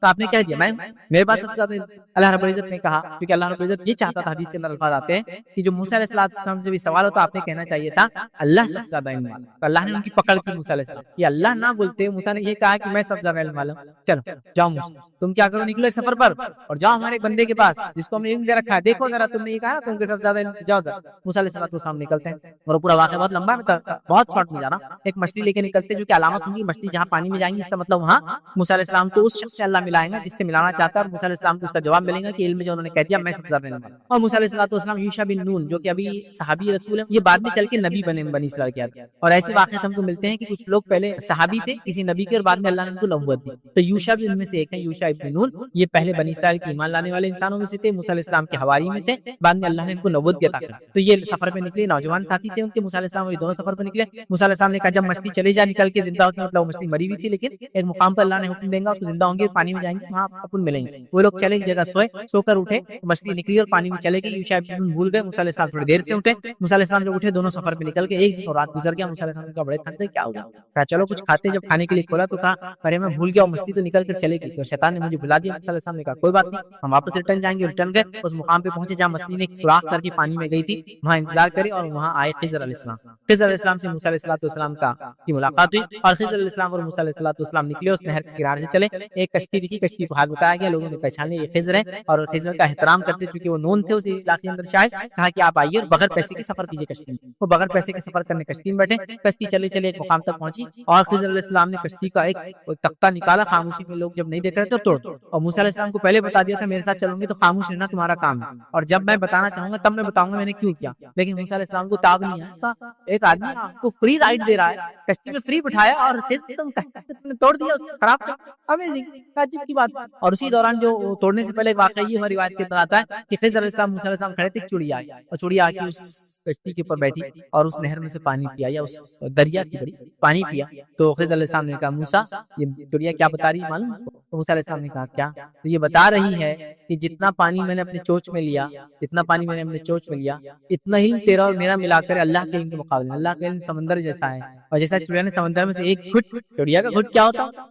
تو آپ نے کہہ دیا میں ہوں، میرے پاس سب سے زیادہ اللہ رب العزت نے کہا، کیونکہ اللہ رب العزت یہ چاہتا تھا، حدیث کے اندر الفاظ آتے ہیں کہ جو موسیٰ علیہ السلام سے بھی سوال ہو تو آپ نے کہنا چاہیے تھا اللہ سب سے زیادہ علم والا، تو اللہ نے ان کی پکڑ کی موسیٰ علیہ السلام، یہ اللہ نہ بولتے، موسیٰ نے یہ کہا کہ میں سب سے زیادہ علم والا ہوں، چلو جاؤ موسیٰ تم کیا کرو، نکلو ایک سفر پر اور جاؤ ہمارے بندے کے پاس جس کو ہم نے علم دے رکھا ہے، دیکھو ذرا تم نے یہ کہا تم کے سب سے زیادہ علم، جاؤ ذرا۔ موسیٰ علیہ السلام نکلتے ہیں اور پورا واقعہ بہت لمبا ہے، بہت شارٹ میں جا رہا ہوں، ایک مچھلی لے کے نکلتے جو کہ علامت ہوگی، مچھلی جہاں پانی میں جائیں گی اس کا مطلب وہاں موسیٰ علیہ السلام کو اس شخص سے اللہ ملائیں گا جس سے ملانا چاہتا ہے، اور موسیٰ علیہ السلام کو اس کا جواب ملے گا کہ علم جو انہوں نے کہہ دیا میں سب سے زیادہ علم والا ہوں۔ اور موسیٰ علیہ السلام یوشع بن نون جو کہ ابھی صحابی رسول ہیں، یہ بعد میں چل کے نبی بنے بنی اسرائیل کے آتے، اور ایسے واقعات ہم کو ملتے ہیں کہ کچھ لوگ پہلے صحابی تھے کسی نبی کے اور بعد میں اللہ نے ان کو نبوت دی، تو یوشع بھی ان میں سے ایک ہے، یوشع ابن نون، یہ پہلے بنی اسرائیل کے ایمان لانے والے انسانوں میں سے تھے، موسیٰ علیہ السلام کے حواری میں تھے، بعد میں اللہ نے ان کو نبوت عطا کر، تو یہ سفر پہ نکلے، نوجوان ساتھی تھے ان کے، موسیٰ علیہ السلام یہ دونوں سفر پہ نکلے، موسیٰ علیہ السلام نے کہا جب مچھلی چلی جائے نکل کے زندہ ہوتی، مطلب وہ مچھلی مری ہوئی تھی لیکن ایک مقام پر اللہ نے حکم دیں گا اس کو زندہ ہوں گے، پانی میں جائیں گے وہاں اپن ملیں گے، وہ لوگ چلے جگہ سوئے، سو کر اٹھے، مچھلی نکلی اور پانی میں چلے گئی، یوشع ابن نون بھول گئے، موسیٰ علیہ السلام تھوڑی دیر سے اٹھے، موسیٰ علیہ السلام جب اٹھے دونوں سفر پہ نکل کے ایک دن اور رات گزر گیا، موسیٰ علیہ السلام کا بڑے تھک گئے، کیا ہو گیا، کہا چلو کچھ کھاتے، جب کھانے کے لیے کھولا تو کہا ارے میں بھول گیا مچھلی تو نکل کر چلے گئی، تو شیطان نے مجھے بلا دیا، موسیٰ علیہ السلام نے کہا کوئی بات نہیں ہم واپس ریٹرن جائیں گے، ریٹرن گئے، اس مقام پہ پہنچے جہاں مچھلی نے ایک سوراخ کر کے پانی میں گئی تھی، وہاں انتظار کرے اور وہاں آئے خضر علیہ السلام، خضر علیہ السلام سے موسیٰ علیہ السلام کی ملاقات ہوئی، اور خضر علیہ السلام اور موسیٰ علیہ السلام نکلے اس نہر کے کنارے سے چلے، ایک کشتی دکھی، کشتی کو ہاتھ بتایا گیا، لوگوں نے پہچان لیا یہ خضر ہے، اور خضر کا احترام کرتے چونکہ وہ نون تھے اس علاقے کے اندر شاید، کہا کہ آپ آئیے اور بغیر پیسے کے سفر کیجیے کشتی میں، وہ بغیر پیسے کے سفر کرنے کشتی میں بیٹھے، کشتی چلے چلے ایک مقام تک پہنچی اور خضر علیہ السلام نے کشتی کا ایک تختہ نکالا، خاموشی میں لوگ جب نہیں دیکھ رہے تھے توڑ دو، اور موسیٰ علیہ السلام کو پہلے بتا دیا تھا میرے ساتھ چلوں گے تو خاموش رہنا تمہارا کام ہے، اور جب میں بتانا چاہوں گا تب میں بتاؤں گا میں نے کیوں کیا، لیکن موسیٰ علیہ السلام کو تاب نہیں آیا، ایک آدمی آپ کو فری رائڈ دے رہا ہے، کشتی میں فری بٹھایا اور تم کشتی توڑ دیا، خراب کیا، امیزنگ، عجیب کی بات۔ اور اسی دوران جو توڑنے سے پہلے ایک واقعہ یہ روایت کے اندر آتا ہے کہ خضر علیہ السلام موسیٰ علیہ السلام کھڑے تھے، چڑیا آئی اور چڑیا آ کے اس کشتی کے اوپر بیٹھی اور اس نہر میں سے پانی پیا، یا اس دریا کی بڑی پانی پیا، تو خضر علیہ السلام نے کہا موسیٰ یہ چڑیا کیا بتا رہی ہے معلوم؟ تو موسیٰ علیہ السلام نے کہا کیا؟ تو یہ بتا رہی ہے کہ جتنا پانی میں نے اپنے چونچ میں لیا، جتنا پانی میں نے اپنے چونچ میں لیا، اتنا ہی تیرا اور میرا ملا کر اللہ کے علم کے مقابلے، اللہ کا علم سمندر جیسا ہے، اور جیسا چڑیا نے سمندر میں سے ایک گھٹ، چڑیا کا گھٹ کیا ہوتا ہے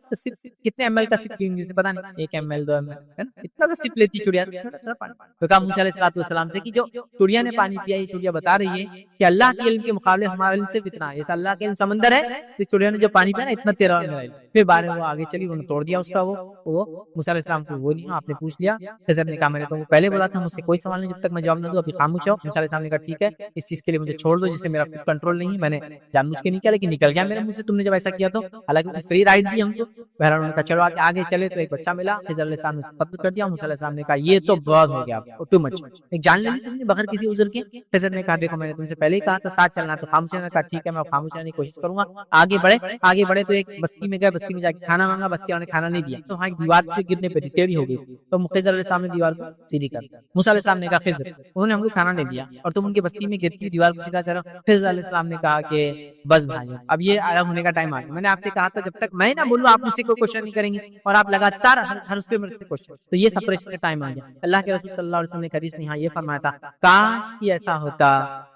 کتنے ایم ایل کا سپ پیوں گی پتا نہیں، 1 ml 2 ml ہے نا، اتنا سا سپ لیتی چڑیا، تو کہا موسیٰ علیہ السلام سے کہ جو چڑیا نے پانی پیا، یہ چڑیا بتا رہی ہے کہ اللہ کے علم کے مقابلے ہمارا علم صرف اتنا ہے، جیسا اللہ کے علم سمندر ہے تو چڑیا نے جو پانی پیا نا اتنا تیرا اور میرا علم، پھر بارے وہ آگے چلی، انہوں نے توڑ دیا اس کا، وہ موسیٰ علیہ السلام کو وہ نہیں، آپ نے پوچھ لیا، خضر نے کہا میں نے تم کو پہلے بولا تھا مجھ سے کوئی سوال نہیں جب تک میں جواب نہ دوں، ابھی خاموش ہو، موسیٰ علیہ السلام نے کہا ٹھیک ہے اس چیز کے لیے مجھے چھوڑ دو جس سے میرا کنٹرول نہیں ہے، میں نے جان بوجھ کے نہیں کیا لیکن نکل گیا میرے منہ سے، تم نے جب ایسا کیا تو، حالانکہ فری رائڈ دی ہم کو، بہرحال انہوں نے کہا چلو آگے چلے، تو ایک بچہ ملا، خضر علیہ السلام نے قتل کر دیا، موسیٰ علیہ السلام نے کہا یہ تو بہت ہو گیا، ٹو مچ، ایک جان لے لی تم نے بغیر کسی عذر کے، خضر نے کہا دیکھو میں نے تم سے پہلے ہی کہا تھا ساتھ چلنا، تو خاموش رہنا، کہا ٹھیک ہے میں خاموش رہنے کی کوشش کروں گا، آگے بڑھے تو ایک بستی میں گئے، بستی میں جا کے کھانا مانگا، بستی والوں نے کھانا نہیں دیا، تو وہاں ایک دیوار پہ گرنے پہ ٹیڑھی ہو گئی، تو خضر علیہ السلام نے دیوار کو سیدھی کر دیا، موسیٰ علیہ السلام نے کہا خضر انہوں نے ہم کو کھانا نہیں دیا اور تم ان کی بستی میں گرتی دیوار کو سیدھا کرو، خضر علیہ السلام نے کہا کہ بس بھائی اب یہ الگ ہونے کا ٹائم آ گیا، میں نے آپ سے کہا تھا جب تک میں نہ بولوں آپ مجھ سے کوئی کوشچن نہیں کریں گے، اور آپ لگاتار ہر اس پہ میرے سے کوشچن، تو یہ سپریشن کا ٹائم آ گیا، اللہ کے رسول صلی اللہ علیہ وسلم نے حدیث میں یہاں یہ فرمایا تھا کاش کہ ایسا ہوتا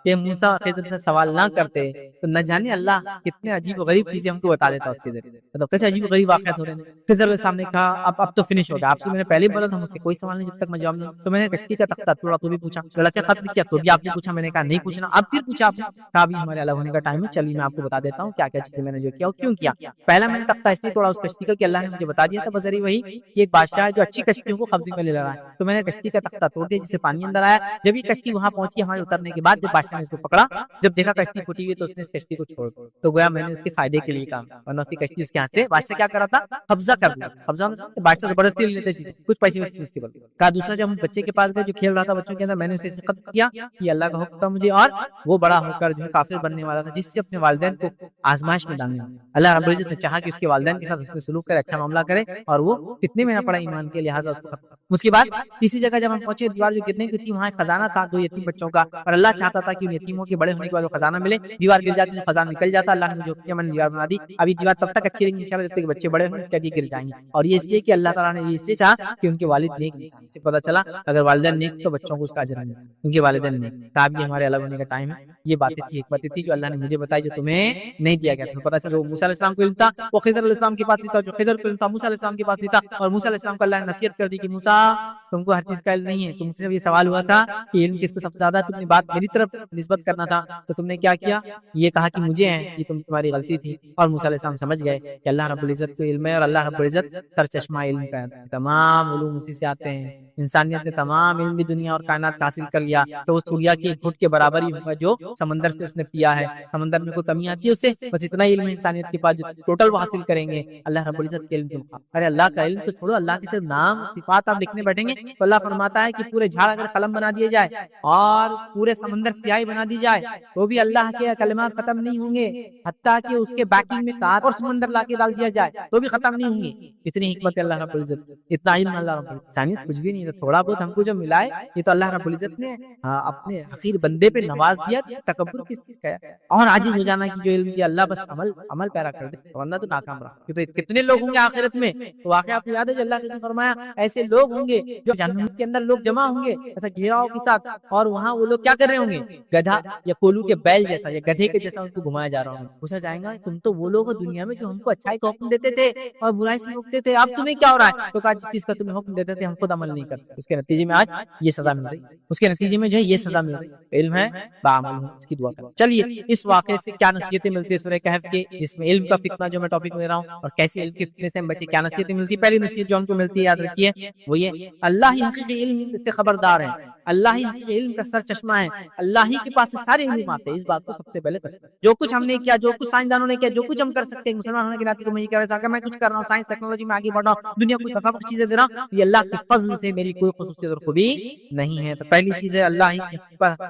کہ موسیٰ خضر سے سوال نہ کرتے تو نہ جانے اللہ کتنے عجیب و غریب چیزیں ہم کو بتا دیتا اس کے ذریعے، مطلب کیسے عجیب و غریب واقعات ہو رہے ہیں۔ خضر علیہ السلام نے کہا اب تو فنش ہو گیا، آپ سے میں نے پہلے بولا تھا مجھ سے کوئی سوال نہیں جب تک میں جواب نہیں، تو میں نے کشتی کا تختہ توڑا تو بھی پوچھا، لڑا کیا خط کیا تو بھی آپ نے پوچھا، میں نے کہا نہیں پوچھنا، اب پھر پوچھا آپ نے کہا ابھی ہمارے الگ ہونے کا ٹائم ہے، چلیے میں آپ کو بتا دیتا ہوں کیا کیا چیزیں میں نے جو کیا اور کیوں کیا۔ پہلا میں نے تختہ اس لیے توڑا اس کشتی کا کہ اللہ نے مجھے بتا دیا تھا بذریعہ وہی کہ ایک بادشاہ ہے جو اچھی کشتیوں کو قبضے میں لے رہا ہے، تو میں نے کشتی کا تختہ توڑ دیا جس سے پانی اندر آیا، جب یہ کشتی وہاں پہنچی ہمارے اترنے کے بعد جب بادشاہ نے اس کو پکڑا، جب دیکھا کشتی پھٹی ہوئی تو اس نے اس کشتی کو چھوڑ دیا، تو گویا میں نے اس کے فائدے کے لیے کام، ورنہ اس کی کشتی اس کے ہاتھ سے بادشاہ کیا کر رہا تھا قبضہ کر لیا، قبضہ میں بادشاہ زبردستی لے لیتے چیزیں کچھ پیسے اس کے بدلے۔ کہا دوسرا جب ہم بچے کے پاس گئے جو کھیل رہا تھا بچوں کے اندر، میں نے اسے قتل کیا، یہ اللہ کا حکم تھا مجھے، اور وہ بڑا ہو کر جو ہے کافر بننے والا تھا جس سے اپنے والدین کو آزمائش میں ڈالنے، اللہ رب العزت نے چاہا کہ اس کے والدین کے ساتھ اس میں سلوک کرے، اچھا معاملہ کرے، اور وہ کتنے مہینہ پڑا ایمان کے لحاظ اس کو۔ اس کے بعد تیسری جگہ جب ہم پہنچے دیوار جو گرنے کی تھی وہاں خزانہ تھا 2 یتیم بچوں کا، اور اللہ چاہتا تھا کہ ان یتیموں کے بڑے ہونے کے بعد وہ خزانہ ملے، دیوار گر جاتی تو خزانہ نکل جاتا، اللہ نے جو کیا میں نے دیوار بنا دی، ابھی دیوار تب تک اچھی رہیں گی انشاءاللہ جب تک بچے بڑے ہوں، اس کے بعد یہ گر جائیں گے، اور یہ اس لیے کہ اللہ تعالیٰ نے یہ اس لیے چاہا کہ ان کے والد نیک انسان، سے پتہ چلا اگر والدین نیک تو بچوں کو اس کا اجر ملے، ان کے والدین نیک۔ کہا اب یہ ہمارے الگ ہونے کا ٹائم ہے، یہ باتیں تھی، حکمتیں تھی جو اللہ نے مجھے بتائی جو تمہیں نہیں دیا گیا. تمہیں پتا چلا جو موسیٰ علیہ السلام کو علم تھا وہ خضر علیہ السلام کے پاس نہیں تھا، جو خضر کو علم تھا موسیٰ علیہ السلام کے پاس نہیں تھا. اور موسیٰ علیہ السلام کو اللہ نے نصیحت کر دی کہ موسیٰ تم کو ہر چیز کا علم نہیں ہے، تم سے یہ سوال ہوا تھا کہ علم کس کو سب سے زیادہ ہے، تم نے بات میری طرف نسبت کرنا تھا تو تم نے کیا کیا، یہ کہا کہ مجھے ہے، یہ تمہاری غلطی تھی. اور موسیٰ علیہ السلام سمجھ گئے کہ اللہ رب العزت کو علم ہے اور اللہ رب العزت سرچشمہ علم کا ہے، تمام علوم اسی سے آتے ہیں. انسانیت نے تمام علم بھی دنیا اور کائنات کا حاصل کر لیا تو اس چڑیا کی ایک گھٹ کے برابر ہی ہوگا جو سمندر سے اس نے پیا ہے. سمندر میں کوئی کمی آتی ہے اس سے، بس اتنا علم ہے انسانیت کے پاس جو ٹوٹل وہ حاصل کریں گے اللہ رب العزت کے علم کے مقابلے. ارے اللہ کا علم تو چھوڑو، اللہ کے صرف نام صفات آپ لکھنے بیٹھیں گے تو اللہ فرماتا ہے کہ پورے جھاڑ اگر قلم بنا دیے جائے اور پورے سمندر سیاہی بنا دی جائے تو بھی اللہ کے کلمات ختم نہیں ہوں گے، حتیٰ کہ اس کے بیکنگ میں 7 اور سمندر لا کے ڈال دیا جائے تو بھی ختم نہیں ہوں گے. اتنی حکمت ہے اللہ رب العزت، اتنا علم اللہ رب العزت. انسانیت کچھ بھی نہیں ہے، تھوڑا بہت ہم کو جو ملا ہے یہ تو اللہ رب العزت نے اپنے حقیر بندے پہ نواز دیا. تکبر کس چیز کا ہے اور عاجز ہو جانا کہ جو علم دیا اللہ بس عمل پیرا کر دے ورنہ تو ناکام رہا. کتنے لوگ ہوں گے آخرت میں تو واقعہ آپ کو یاد ہے جو اللہ نے فرمایا ایسے لوگ ہوں گے جو جہنم کے اندر لوگ جمع ہوں گے ایسا گھیراؤ کے ساتھ، اور وہاں وہ لوگ کیا کر رہے ہوں گے، گدھا یا کولو کے بیل جیسا یا گدھے کے جیسا ان کو گھمایا جا رہا ہوں. پوچھا جائے گا تم تو وہ لوگ ہو دنیا میں جو ہم کو اچھائی کا حکم دیتے تھے اور برائی سے روکتے تھے، اب تمہیں کیا ہو رہا ہے؟ تو کہا جس چیز کا تمہیں حکم دیتے تھے ہم خود عمل نہیں کرتے، اس کے نتیجے میں آج یہ سزا مل رہی، اس کے نتیجے میں جو ہے یہ سزا مل رہی. علم ہے بعمل ہوں، اس کی دعا کریں. چلیے اس واقعے سے کیا نصیحتیں ملتی ہے سورہ کہف کے، جس میں علم کا فتنہ جو میں ٹاپک لے رہا ہوں اور کیسے علم کے فتنے سے ہم بچے، کیا نصیحتیں ملتی ہے. پہلی نصیحت جو ہم کو ملتی ہے یاد رکھیے وہ یہ اللہ ہی حقیقی علم سے خبردار ہے، اللہ ہی حقیقی علم کا سر چشمہ ہے، اللہ ہی کے پاس سے سارے علم آتے ہیں. اس بات کو سب سے پہلے جو کچھ ہم نے کیا، جو کچھ سائنسدانوں نے کیا، جو کچھ ہم کر سکتے ہیں مسلمان ہونے کے ناطے تو میں یہ کہہ رہا ہوں میں کچھ کر رہا ہوں، سائنس ٹیکنالوجی میں آگے بڑھ رہا ہوں، دنیا کو دفعہ کچھ چیزیں دے رہا ہوں، یہ اللہ کے فضل سے میری کوئی خصوصیت اور خوبی نہیں ہے. تو پہلی چیز ہے اللہ ہی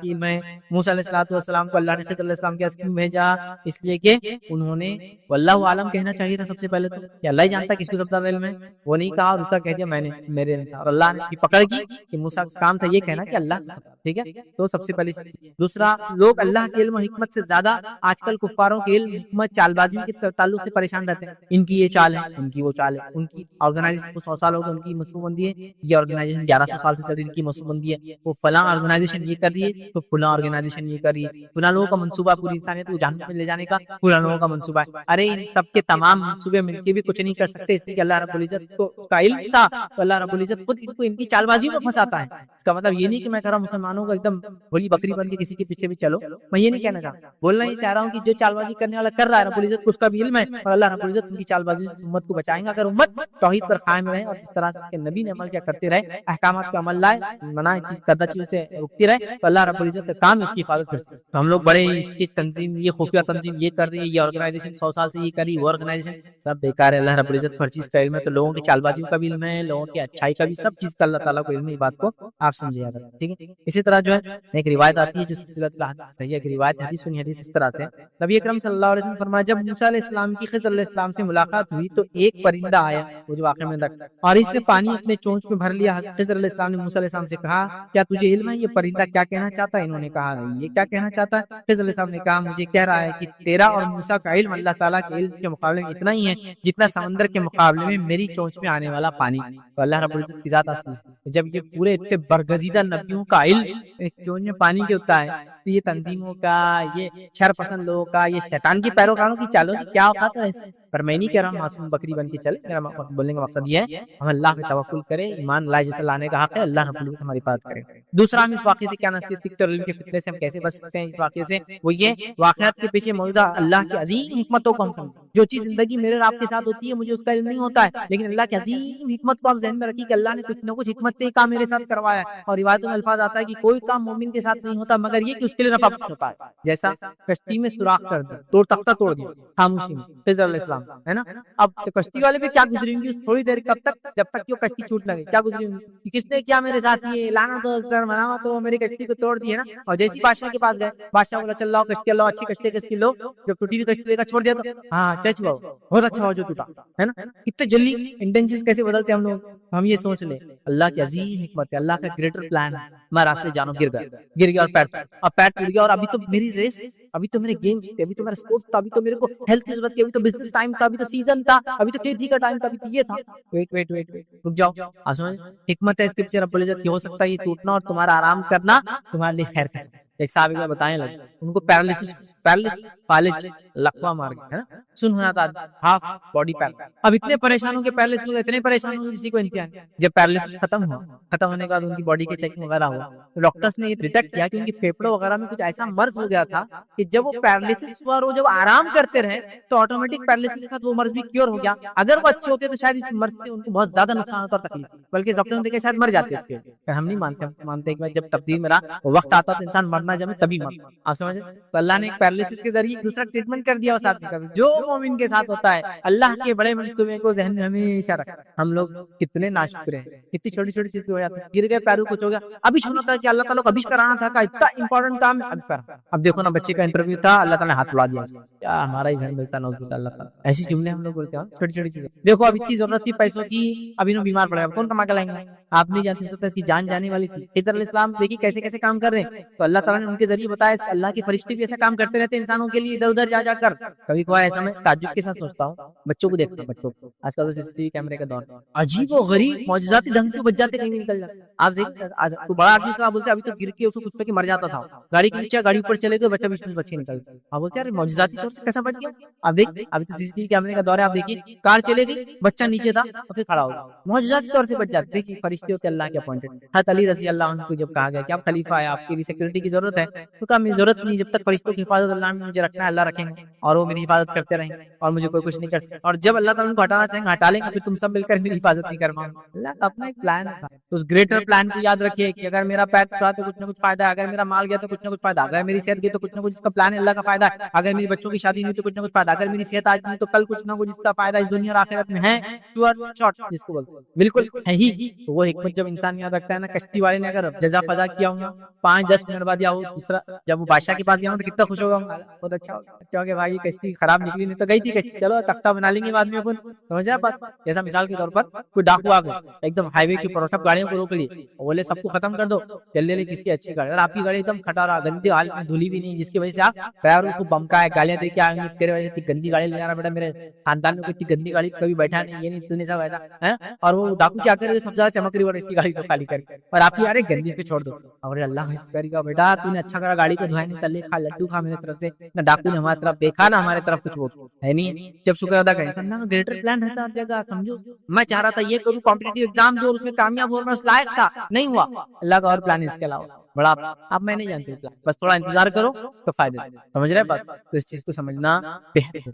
علم ہے. موسیٰ علیہ السلام کو اللہ نے خضر علیہ السلام کے پاس کیوں بھیجا؟ اس لیے کہ انہوں نے واللہ عالم کہنا چاہیے تھا سب سے پہلے تو کہ اللہ ہی جانتا کس کو سب سے زیادہ علم ہے، وہ نہیں کہا اور دوسرا کہہ دیا میں نے میرے نہیں تھا، اور اللہ نے پکڑ کی کہ موسیٰ کا کام تھا یہ کہنا کہ اللہ کا. ٹھیک ہے، تو سب سے پہلی چیز. دوسرا، لوگ اللہ کے علم و حکمت سے زیادہ آج کل کفاروں کے علم حکمت چال بازیوں کے تعلق سے پریشان رہتے ہیں. ان کی یہ چال ہے، ان کی وہ چال ہے، ان کی آرگنائزیشن کو 100 سال ہو گئے ان کی منصوبہ بندی ہے، یہ آرگنائزیشن 1100 سال سے زیادہ ان کی منصوبہ بندی ہے، وہ فلاں آرگنائزیشن یہ کر رہی ہے تو فلاں آرگنائزیشن یہ کر رہی ہے، فلاں لوگوں کا منصوبہ پوری انسانیت کو جہنم میں لے جانے کا فلاں لوگوں کا منصوبہ ہے. ارے ان سب کے تمام منصوبے مل کے بھی کچھ نہیں کر سکتے، اس لیے کہ اللہ رب العزت کو اس کا علم تھا تو اللہ رب العزت خود ان کو ان کی چال بازیوں میں پھنساتا ہے. اس کا مطلب یہ نہیں کہ میں کہہ رہا ہوں مسلمانوں کو ایک دم بڑی بکری بن کے کسی کے پیچھے بھی چلو، میں یہ نہیں کہنا چاہتا، بولنا یہ چاہ رہا ہوں کہ جو چال بازی کرنے والا کر رہا ہے رب العزت کو اس کا بھی علم ہے اور اللہ رب العزت ان کی چال بازی سے امت کو بچائیں گا اگر امت توحید پر قائم رہے اور جس طرح سے اس کے نبی نے عمل کیا کرتے رہے، احکامات پہ عمل لائے، منع چیز کردہ چیزوں سے رکتی رہے تو اللہ رب العزت کا کام اس کی حفاظت کر سکتے. تو ہم لوگ بڑے اس کی تنظیم، یہ خفیہ تنظیم یہ کر رہی ہے، یہ آرگنائزیشن 100 سال سے یہ کر رہی ہے، وہ آرگنائزیشن سب بیکار ہے. اللہ رب العزت ہر چیز کا علم ہے، تو لوگوں کی چال بازیوں کا بھی علم ہے، لوگوں کی اچھائی کا بھی، سب چیز کا اللہ تعالیٰ کو علم ہے. یہ بات کو آپ سمجھے یاد رکھیں. ٹھیک ہے، اسی طرح جو ہے ایک روایت آتی ہے جو سلسلۃ الحدیث صحیح ہے، روایت حدیث سنی حدیث اس طرح سے نبی اکرم صلی اللہ علیہ وسلم فرمایا جب موسیٰ علیہ السلام کی خضر علیہ السلام سے ملاقات ہوئی تو ایک پرندہ آیا، وہ جو واقعہ میں رکھا، اور اس نے پانی اپنے چونچ میں بھر لیا. خضر علیہ السلام نے موسیٰ علیہ السلام سے کہا کیا تجھے علم ہے یہ پرندہ کیا کہنا چاہتا ہے؟ انہوں نے کہا یہ کیا کہنا چاہتا ہے؟ خضر علیہ السلام نے کہا مجھے کہہ رہا ہے کہ تیرا اور موسیٰ کا علم اللہ تعالیٰ کے علم کے مقابلے میں اتنا ہی ہے جتنا سمندر کے مقابلے میں میری چونچ میں آنے والا پانی. تو اللہ رب العزت کی ذات اصل جب یہ پورے اتنے برگزیدہ نبیوں کا علم ایک چونچ میں پانی کے ہوتا ہے تو یہ تنظیموں کا، یہ شر پسند لوگوں کا، یہ شیطان کی پیروکاروں کی چالوں کی کیا اوقات ہے ایسے. پر میں نہیں کہہ رہا ہوں معصوم بکری بن کے چلے، میرا بولنے کا مقصد یہ ہے ہم اللہ پہ توکل کریں، ایمان لائے جیسے لانے کا حق ہے، اللہ رب العزت ہماری بات کرے. دوسرا ہم اس واقعے سے کیا نصیحت سیکھتے اور علم کے فتنے سے ہم کیسے بچ سکتے ہیں اس واقعے سے، وہ یہ واقعات کے پیچھے موجودہ اللہ کی عظیم حکمتوں کو ہم سمجھیں. جو چیز زندگی میرے اور آپ کے ساتھ ہوتی ہے مجھے اس کا علم نہیں ہوتا ہے، لیکن اللہ کی عظیم حکمت کو آپ ذہن میں رکھیے کہ اللہ نے کچھ نہ کچھ حکمت سے ہی کام میرے ساتھ کروایا ہے. اور روایتوں میں الفاظ آتا ہے کہ کوئی کام مومن کے ساتھ نہیں ہوتا مگر یہ کہ اس کے لیے نفع ہوتا ہے. جیسا کشتی میں سوراخ کر دیا، تختہ توڑ دیا خاموشی میں خضر علیہ السلام، ہے نا. اب تو کشتی والے پہ کیا گزری ہوں گی اس تھوڑی دیر، کب تک؟ جب تک کہ وہ کشتی چھوٹ نہ گئی. کیا گزری ہوں گی کہ کس نے کیا میرے ساتھ یہ لانا تو مناوا تو میری کشتی کو توڑ دی ہے نا. اور جیسی بادشاہ کے پاس گئے، بادشاہ بولا چل لاؤ کشتی لاؤ، اچھی کشتی کس کی لو. جب ٹوٹی ہوئی کشتی لے کر چھوڑ دیا تو ہاں چچ بہت اچھا ہوا جو ٹوٹا، ہے نا. کتنے جلدی انٹینشنز کیسے بدلتے ہم لوگ. ہم یہ سوچ لیں اللہ کی عظیم حکمت ہے, اللہ کا گریٹر پلان ہے. میں راستے جانو گر گیا اور پیر ٹوٹ گیا, اور ابھی تو میری ریس, ابھی تو میرے گیمز تھے, ابھی تو میرا اسپورٹس تھا, ابھی تو میرے کو ہیلتھ کی ضرورت تھی, ابھی تو بزنس ٹائم تھا, ابھی تو سیزن تھا, ابھی تو کھیتی کا ٹائم تھا, ابھی تو یہ تھا. ویٹ رک جاؤ. سمجھ حکمت ہے اس کے پیچھے رب العزت کی. ہو سکتا ہے یہ ٹوٹنا اور تمہارا آرام کرنا تمہارے لیے خیر کا سبب. ایک صاحب کو بتائیں لگے, ان کو پیرالسس فالج لقوا مار گیا ہے نا, سن ہونا تھا, ہاف باڈی پیرالسس. اب اتنے پریشان ہو کے پیرالسس ہو گئے, اتنے پریشان ہو کسی کو انتہا. جب پیرالسس ختم ہونے کے بعد ان کی باڈی کے چیکنگ وغیرہ ہوا, ڈاکٹرز نے یہ ڈیٹیکٹ کیا کہ ان کے پھیپڑوں وغیرہ میں کچھ ایسا مرض ہو گیا تھا کہ جب وہ پیرالسس ہوا اور وہ جب آرام کرتے رہے تو آٹومیٹک پیرالسس کے ساتھ وہ مرض بھی کیور ہو گیا. اگر وہ اچھے ہوتے تو شاید اس مرض سے ان کو بہت زیادہ نقصان ہوتا اور تکلیف, بلکہ ڈاکٹر نے دیکھا شاید مر جاتے اس کے. ہم نہیں مانتے کہ جب تبدیل میرا وقت آتا تو انسان مرنا جب تبھی مرتا. آپ سمجھ, تو اللہ نے ایک پیرالسس کے ذریعے دوسرا ٹریٹمنٹ کر دیا. جو مومن کے ساتھ ہوتا ہے اللہ کے بڑے منصوبے کو ذہن میں ہمیشہ رکھ. ہم لوگ کتنے ناشکر ہیں, کتنی چھوٹی چھوٹی چیز ہو جاتی ہے, گر گئے پیروں کچھ ہو گیا, ابھی چھونا تھا کہ اللہ تعالیٰ کو ابھی کرانا تھا, اتنا امپورٹنٹ کام ہے. اب دیکھو نا, بچے کا انٹرویو تھا, اللہ تعالیٰ نے ہاتھ اڑا دیا, کیا ہمارا ہی گھر ملتا نوز بتا. اللہ تعالیٰ ایسی جملے ہم لوگ بولتے ہیں, چھوٹی چھوٹی چیزیں. دیکھو اب اتنی ضرورت تھی پیسوں کی, ابھی نو بیمار پڑے گا, کون کما کے لائیں گے؟ آپ نہیں جانتے سکتے اس کی جان جانے والی تھی. خضر علیہ السلام دیکھیے کیسے کیسے کام کر رہے ہیں, تو اللہ تعالیٰ نے ان کے ذریعے بتایا. اللہ کے فرشتے بھی ایسا کام کرتے رہتے ہیں انسانوں کے لیے ادھر ادھر جا کر. کبھی کبھار ایسا میں تعجب کے ساتھ سوچتا ہوں, بچوں کو دیکھتا ہوں, بچوں کو آج کل تو CCTV کیمرے کا دور, عجیب و غریب معجزاتی ڈھنگ سے بچ جاتے, کہیں نکل جاتے. آپ دیکھتے تو بڑا آدمی تو آپ بولتے ابھی تو گر کے اس کو کچھ پہ کہ مر جاتا تھا, گاڑی کے نیچے گاڑی اوپر چلے گئے, بچہ بیچ میں بچے نکلتے. آپ بولتے ہیں معجزاتی طور سے کیسا بچ گیا. آپ دیکھ, ابھی تو CCTV کیمرے کا دور ہے, آپ دیکھیے کار چلے گئی, بچہ نیچے تھا اور پھر کھڑا ہو گیا, معجزاتی طور سے بچ جاتے. دیکھیے فرشتے ہوتے اللہ کے اپوائنٹڈ. حضرت علی رضی اللہ عنہ کو جب کہا گیا کہ آپ خلیفہ ہے, آپ کے لیے سیکورٹی کی ضرورت ہے, تو کہا مجھے ضرورت نہیں, جب تک فرشتوں کی حفاظت اللہ نے مجھے رکھنا ہے اللہ رکھیں گے, اور وہ میری حفاظت کرتے رہیں گے, اور مجھے کوئی کچھ نہیں کر سکتا. اور جب اللہ تعالیٰ ان کو ہٹانا چاہیں گے ہٹا لیں گے, پھر تم سب مل کر میری حفاظت نہیں کر پاؤں گے. اللہ کا اپنا ایک پلان ہے. اس گریٹر پلان کو یاد رکھیے کہ اگر میرا پیر ٹوٹا تو کچھ نہ کچھ فائدہ ہے, اگر میرا مال گیا تو کچھ نہ کچھ فائدہ, اگر میری صحت گئی تو کچھ نہ کچھ اس کا پلان ہے, اللہ کا فائدہ ہے. اگر میری بچوں کی شادی نہیں تو کچھ نہ کچھ فائدہ, اگر میری صحت آج نہیں تو کل کچھ نہ کچھ اس کا فائدہ اس دنیا اور آخرت میں ہے. جس کو بولتے بالکل ہے ہی. وہ حکمت جب انسان یاد رکھتا ہے نا, کشتی والے نے اگر جزا فضا کیا ہوگا 5-10 منٹ بعد, یا وہ دوسرا جب وہ بادشاہ کے پاس گیا ہوں تو کتنا خوش ہوگا, بہت اچھا ہوگا کہ بھائی کشتی خراب نکلی نہیں تو گئی تھی کشتی, چلو تختہ بنا لیں گے بعد میں اپن. سمجھ رہے بات. جیسا مثال کے طور پر کوئی ڈاکو آ گیا, ایک دم ہائی وے کے اوپر سب گاڑیوں کو روک لیے, بولے سب کو ختم کر دو, جلدی کس کی اچھی گاڑی, اور آپ کی گاڑی ایک دم کھٹا رہا, گندی حالت میں, دھلی بھی نہیں, جس کی وجہ سے آپ ڈرائیور کو بمکا ہے, گالیاں دے کے آئیں گے, تیرے وجہ سے گندی گاڑی لے جا رہا بیٹا, میرے خاندان میں کوئی گندی گاڑی کبھی بیٹھا نہیں, یہ نہیں تو نہیں سب ایسا. اور وہ ڈاکو کیا کرے, سب زیادہ چمک رہی اور اس کی گاڑی کو خالی کر, اور آپ کی یار گندی اس کو چھوڑ دو. اور اللہ کا بیٹا تو نے اچھا کرا, گاڑی کو دھویا نہیں, تلے کھا لڈو کھا میری طرف سے, نہ ڈاکو نے ہماری طرف دیکھا نہ ہمارے طرف کچھ وہ ہے نہیں. جب شکر ادا کریں اللہ گریٹر پلان رہتا ہر جگہ. سمجھو میں چاہ رہا تھا یہ کروں, کمپٹیٹیو ایگزام دو, اس میں کامیاب ہو, میں اس لائق تھا, نہیں ہوا. اللہ کا اور پلان اس کے علاوہ بڑا, اب میں نہیں جانتی پلان, بس تھوڑا انتظار کرو تو فائدے. سمجھ رہے بات, تو اس چیز کو سمجھنا بہتر.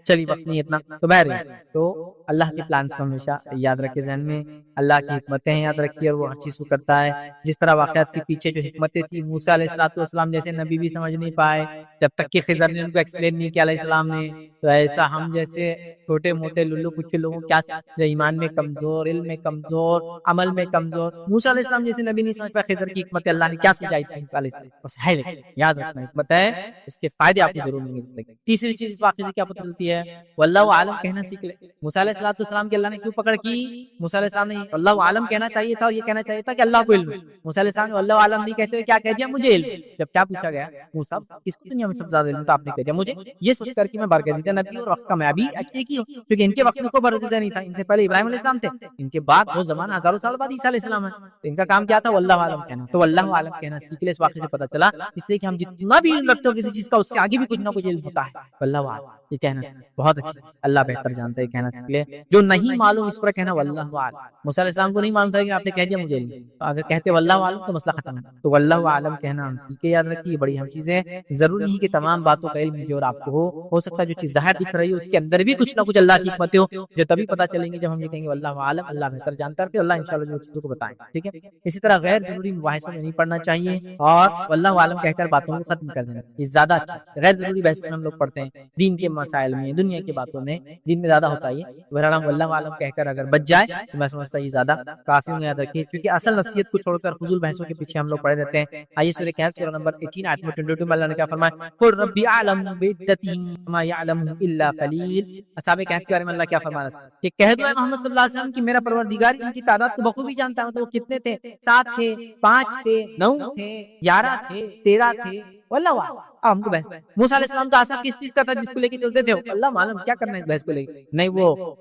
چلیے وقت نہیں اتنا تو بہر تو اللہ کے پلانس کو ہمیشہ یاد رکھے ذہن میں, اللہ کی حکمتیں یاد رکھیے, اور وہ ہر چیز کو کرتا ہے. جس طرح واقعات کے پیچھے جو حکمتیں تھی, موسیٰ علیہ السلام جیسے نبی بھی سمجھ نہیں پائے جب تک کہ خضر نے ان کو ایکسپلین نہیں کیا علیہ السلام نے, تو ایسا ہم جیسے چھوٹے موٹے للو کچھ لوگوں کیا جو ایمان میں کمزور, علم میں کمزور, عمل میں کمزور, موسیٰ علیہ السلام جیسے نبی نہیں سمجھ پائے خضر کی حکمت اللہ نے کیا سمجھائی تھی علیہ السلام. بس ہے یاد رکھنا, حکمت ہے, اس کے فائدے آپ کو ضرور ملیں گے. تیسری چیز اس واقعے سے کیا پتہ چلتی ہے, واللہ عالم کہنا سیکھ لے. موسیٰ علیہ السلام کے اللہ نے کیوں پکڑ کی, موسیٰ علیہ السلام نے اللہ عالم کہنا چاہیے تھا, اور یہ کہنا چاہیے تھا کہ اللہ کو علم. موسیٰ علیہ السلام نے اللہ عالم نہیں کہتے ہوئے کیا کہہ دیا, مجھے علم. جب کیا پوچھا گیا, موسیٰ کس دنیا میں سب زیادہ علم, تو آپ نے کہہ دیا مجھے, یہ سوچ کر کہ میں برگزیدہ نبی اور وقت کا میں ابھی ایک ہی ہوں, کیونکہ ان کے وقت میں کوئی برگزیدہ نہیں تھا. ان سے پہلے ابراہیم علیہ السلام تھے, ان کے بعد وہ زمانہ ہزاروں سال بعد عیسیٰ علیہ السلام ہے, تو ان کا کام کیا تھا, واللہ عالم کہنا. تو واللہ عالم کہنا سیکھ لے. اس واقعے سے پتہ چلا اس لیے کہ ہم جتنا بھی علم رکھتے ہو کسی چیز کا, اس سے آگے بھی کچھ نہ کچھ علم ہوتا ہے. واللہ عالم یہ کہنا بہت اچھی, اللہ بہتر جانتا ہے, کہنا سیکھ لے. جو نہیں معلوم اس پر کہنا واللہ عالم. موسیٰ علیہ السلام کو نہیں معلوم تھا کہ آپ نے کہہ دیا مجھے علم, اگر کہتے واللہ عالم تو مسئلہ ختم ہے. تو واللہ عالم کہنا ہم سیکھے, یاد رکھیے بڑی اہم چیز ہے. ضروری نہیں کہ تمام باتوں کا علم مجھے اور آپ کو ہو سکتا ہے جو چیز ظاہر دکھ رہی ہے اس کے اندر بھی کچھ نہ کچھ اللہ کی حکمتیں ہو, جو تبھی پتہ چلیں گے جب ہم یہ کہیں گے واللہ عالم, اللہ بہتر جانتا ہے, پھر اللہ انشاءاللہ جو چیزوں کو بتائیں. ٹھیک ہے, اسی طرح غیر ضروری مباحثوں میں نہیں پڑھنا چاہیے اور واللہ عالم کہہ کر باتوں کو ختم کر دینا، یہ زیادہ اچھا ہے۔ غیر ضروری بحث میں ہم لوگ پڑھتے ہیں دین کے مسائل میں، دنیا کی باتوں میں، دین میں زیادہ ہوتا ہے۔ بہرحال واللہ عالم کہہ کر اگر بچ جائے تو میں سمجھتا ہوں یہ زیادہ کافی ہوں۔ یاد رکھیے کیونکہ اصل نصیحت کو چھوڑ کر فضول بحثوں کے پیچھے ہم لوگ پڑے رہتے ہیں۔ آئیے سورہ کہف سورہ نمبر 18 آیت نمبر 22 میں اللہ نے کیا فرمایا، قل ربی اعلم بعدتہم ما یعلمهم الا قلیل۔ اصحاب کہف کے بارے میں اللہ کیا فرما رہا ہے کہ کہہ دو اے محمد صلی اللہ علیہ وسلم کہ میرا پروردگار ان کی تعداد تو بخوبی جانتا ہے، تو وہ کتنے تھے، 7 تھے، 5 تھے، 9 تھے، 11 تھے، 13 تھے، واللہ اعلم۔ ہم کو بحث موسیٰ علیہ السلام کا عصا کس چیز کا تھا جس کو لے کے چلتے تھے، اللہ معلوم کیا کرنا ہے اس بحث کو لے کے، نہیں وہ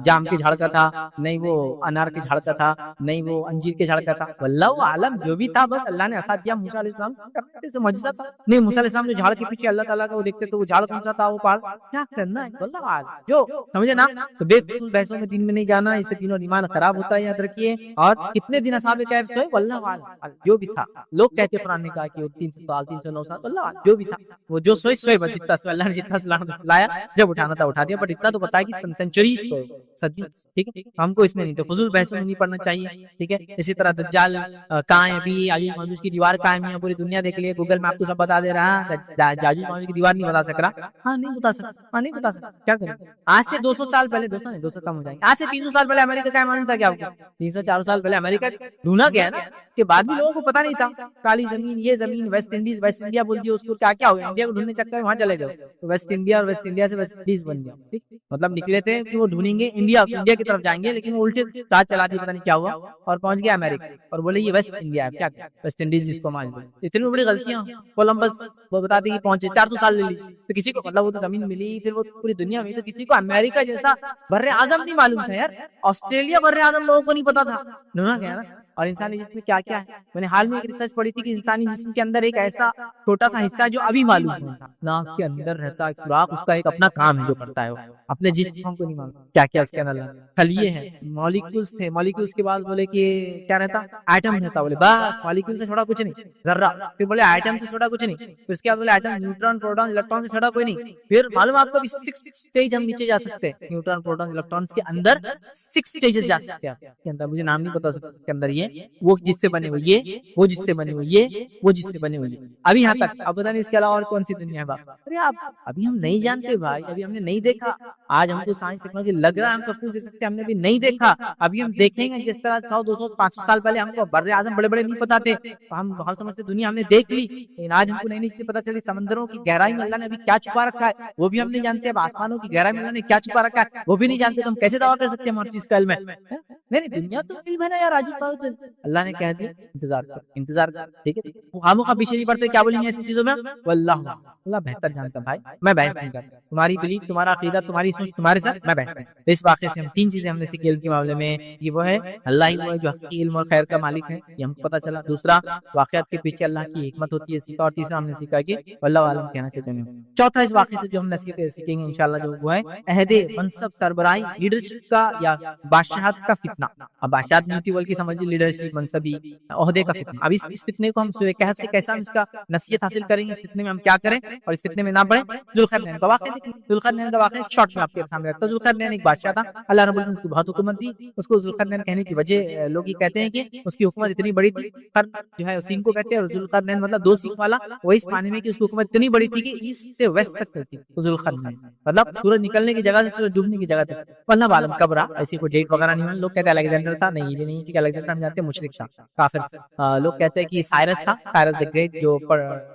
جام کے جھاڑ کا تھا، نہیں وہ انار کے جھاڑ کا تھا، نہیں وہ انجیر کے جھاڑ کا تھا، واللہ عالم جو بھی تھا بس اللہ نے عصا دیا موسیٰ علیہ السلام کرنے سے معجزہ تھا۔ نہیں موسیٰ علیہ السلام جو جھاڑ کے پیچھے اللہ تعالیٰ کا وہ دیکھتے تو وہ جھاڑ کون سا تھا، وہ پہاڑ، کیا کرنا ہے واللہ عالم۔ جو سمجھے نا، تو بے فضول بحثوں میں دین میں نہیں جانا، اس سے دین اور ایمان خراب ہوتا ہے، یاد رکھیے۔ اور کتنے دن اصحاب کہف سوئے، واللہ عالم، جو بھی تھا۔ لوگ کہتے قرآن نے کہا کہ وہ 300 سال 309 سال، واللہ عالم، جو بھی تھا وہ جو سوئے بس جتنا سوئے، اللہ نے جتنا سلایا، جب اٹھانا تھا اٹھا دیا، بٹ اتنا تو پتا ہے کہ سینچریز سوئے صدی، ٹھیک ہے۔ ہم کو اس میں نہیں تو فضول بحثوں میں نہیں پڑھنا چاہیے، ٹھیک ہے۔ اسی طرح دجال کہاں ہے، ابھی یاجوج ماجوج کی دیوار قائم ہے، پوری دنیا دیکھ لیے، گوگل میپ تو سب بتا دے رہا ہے، یاجوج ماجوج کی دیوار نہیں بتا سک رہا، ہاں نہیں بتا سکتا، نہیں بتا سکتا، کیا کریں۔ آج سے 200 سال پہلے، 200 کم ہو جائیں گے، آج سے 300 سال پہلے امریکہ کا معلوم تھا کیا ہوگا، 300-400 سال پہلے امریکہ ڈھونڈا گیا نا، اس کے بعد بھی لوگوں کو پتا نہیں تھا، کالی زمین، یہ زمین، ویسٹ انڈیز، ویسٹ انڈیا بول دیا اس کو، کیا کیا ہو گیا، انڈیا کو ڈھونڈنے چکر میں وہاں چلے گئے، تو ویسٹ انڈیا، اور ویسٹ انڈیا سے ویسٹ انڈیز بن گیا، ٹھیک، مطلب نکلے تھے کہ وہ ڈھونڈیں گے انڈیا کی طرف جائیں گے، لیکن وہ الٹے چال چلا دی، پتہ نہیں کیا ہوا، اور پہنچ گیا امریکہ، اور بولے یہ ویسٹ انڈیا ہے، کیا ویسٹ انڈیز جس کو مان لو۔ اتنی بڑی غلطیاں، کولمبس وہ بتا دی کہ پہنچے 400 سال لے لی، تو کسی کو مطلب وہ تو زمین ملی، پھر وہ پوری دنیا میں، تو کسی کو امریکہ جیسا بر اعظم نہیں معلوم تھا یار، آسٹریلیا بر اعظم لوگوں کو نہیں پتا تھا، ڈھونڈا گیا نا۔ اور انسانی جسم میں کیا کیا ہے، میں نے حال میں ایک ریسرچ پڑھی تھی کہ انسانی جسم کے اندر ایک ایسا چھوٹا سا حصہ جو ابھی معلوم ہے، ناک کے اندر رہتا ہے سوراخ، اس کا ایک اپنا کام ہے جو کرتا ہے، وہ اپنے جسم کو نہیں معلوم کیا کیا اس کے اندر خلیے ہیں، مالیکولز تھے، مالیکولز کے بعد بولے کہ کیا رہتا، ایٹم رہتا، بولے بس مالیکول سے چھوٹا کچھ نہیں، ذرہ، پھر بولے ایٹم سے چھوٹا کچھ نہیں، پھر اس کے بعد بولے ایٹم، نیوٹران، پروٹون، الیکٹرون سے چھوٹا کوئی نہیں، پھر معلوم آپ کو 6 اسٹیج ہم نیچے جا سکتے ہیں، نیوٹران، پروٹون، الیکٹرونز کے اندر 6 اسٹیجز جا سکتے ہیں کے اندر، مجھے نام نہیں پتا اس کے اندر، یہ وہ جس سے بنے ہوئے، یہ وہ جس سے بنے ہوئے، یہ وہ جس سے بنے ہوئے، ابھی یہاں تک اب پتہ نہیں اس کے علاوہ اور کون سی دنیا ہے باپ، ارے آپ ابھی ہم نہیں جانتے بھائی، ابھی ہم نے نہیں دیکھا، آج ہم کو سائنس ٹیکنالوجی لگ رہا ہے ہم سب کچھ دیکھ سکتے ہیں، ہم نے بھی نہیں دیکھا، ابھی ہم دیکھیں گے، جس طرح 100 200 500 سال پہلے ہم کو بر اعظم بڑے بڑے نہیں پتا تھے، ہم بہت سمجھتے دنیا ہم نے دیکھ لی، لیکن آج ہم کو نئی نئی چیزیں پتا چلی، سمندروں کی گہرائی میں اللہ نے ابھی کیا چھپا رکھا ہے وہ بھی ہم نہیں جانتے، اب آسمانوں کی گہرائی میں اللہ نے کیا چھپا رکھا ہے وہ بھی نہیں جانتے، تو ہم کیسے دعویٰ کر سکتے ہیں ہماری چیز کا علم ہے، نہیں دنیا تو علم ہے نا یار، اللہ نے کہہ دیا انتظار کر، انتظار کر، ٹھیک ہے، ہم کا پیچھے نہیں پڑتے، کیا بولیں گے ایسی چیزوں میں، واللہ اللہ بہتر جانتا بھائی، میں بحث نہیں کرتا، تمہاری بلیف، تمہارا عقیدہ، تمہاری سوچ تمہارے ساتھ، میں بحث نہیں کرتا۔ اس واقعے سے ہم 3 چیزیں ہم نے سیکھی علم کے معاملے میں، یہ وہ ہے اللہ ہی وہ ہے جو حقیقی علم اور خیر کا مالک ہے، یہ ہم کو پتا چلا، دوسرا واقعات کے پیچھے اللہ کی حکمت ہوتی ہے سیکھا، اور تیسرا ہم نے سیکھا کہ واللہ عالم کہنا چاہتے ہیں۔ چوتھا اس واقعے سے جو ہم نصیحتیں سیکھیں گے انشاءاللہ جو وہ ہے عہد منصب، سربراہی، لیڈرشپ کا یا بادشاہت کا فتنہ، اب بادشاہت نہیں تھی بلکہ سمجھ لی لیڈرشپ، منصبی، عہدے کا فتنہ۔ اب اس فتنے کو ہم سورہ کہف سے کیسا ہم اس کا نصیحت حاصل کریں گے، اس فتنے میں ہم کیا کریں اور اس فتنے میں نہ پڑیں۔ ذوالقرنین کا واقعہ دیکھیں، ذوالقرنین کا واقعہ شارٹ میں آپ کے سامنے رکھتا ہے۔ ذوالقرنین ایک بادشاہ تھا، اللہ رب العزت نے اس کو بہت حکومت دی، اس کو ذوالقرنین کہنے کی وجہ لوگ یہ کہتے ہیں کہ اس کی حکومت اتنی بڑی تھی، قرن جو ہے سینگ کو کہتے ہیں، اور ذوالقرنین مطلب 2 سینگ والا، وہ اس معنی میں کہ اس کی حکومت اتنی بڑی تھی کہ ایسٹ سے ویسٹ تک چلتی، تو ذوالقرنین مطلب سورج نکلنے کی جگہ سے سورج ڈوبنے کی جگہ تک، واللہ عالم کب رہا، ایسی کوئی ڈیٹ وغیرہ نہیں ہے۔ لوگ کہتے ہیں الیگزینڈر تھا، نہیں یہ نہیں، کیونکہ الیگزینڈر ہم جانتے ہیں مشرک تھا، کافر۔ لوگ کہتے ہیں کہ سائرس تھا، سائرس دی گریٹ جو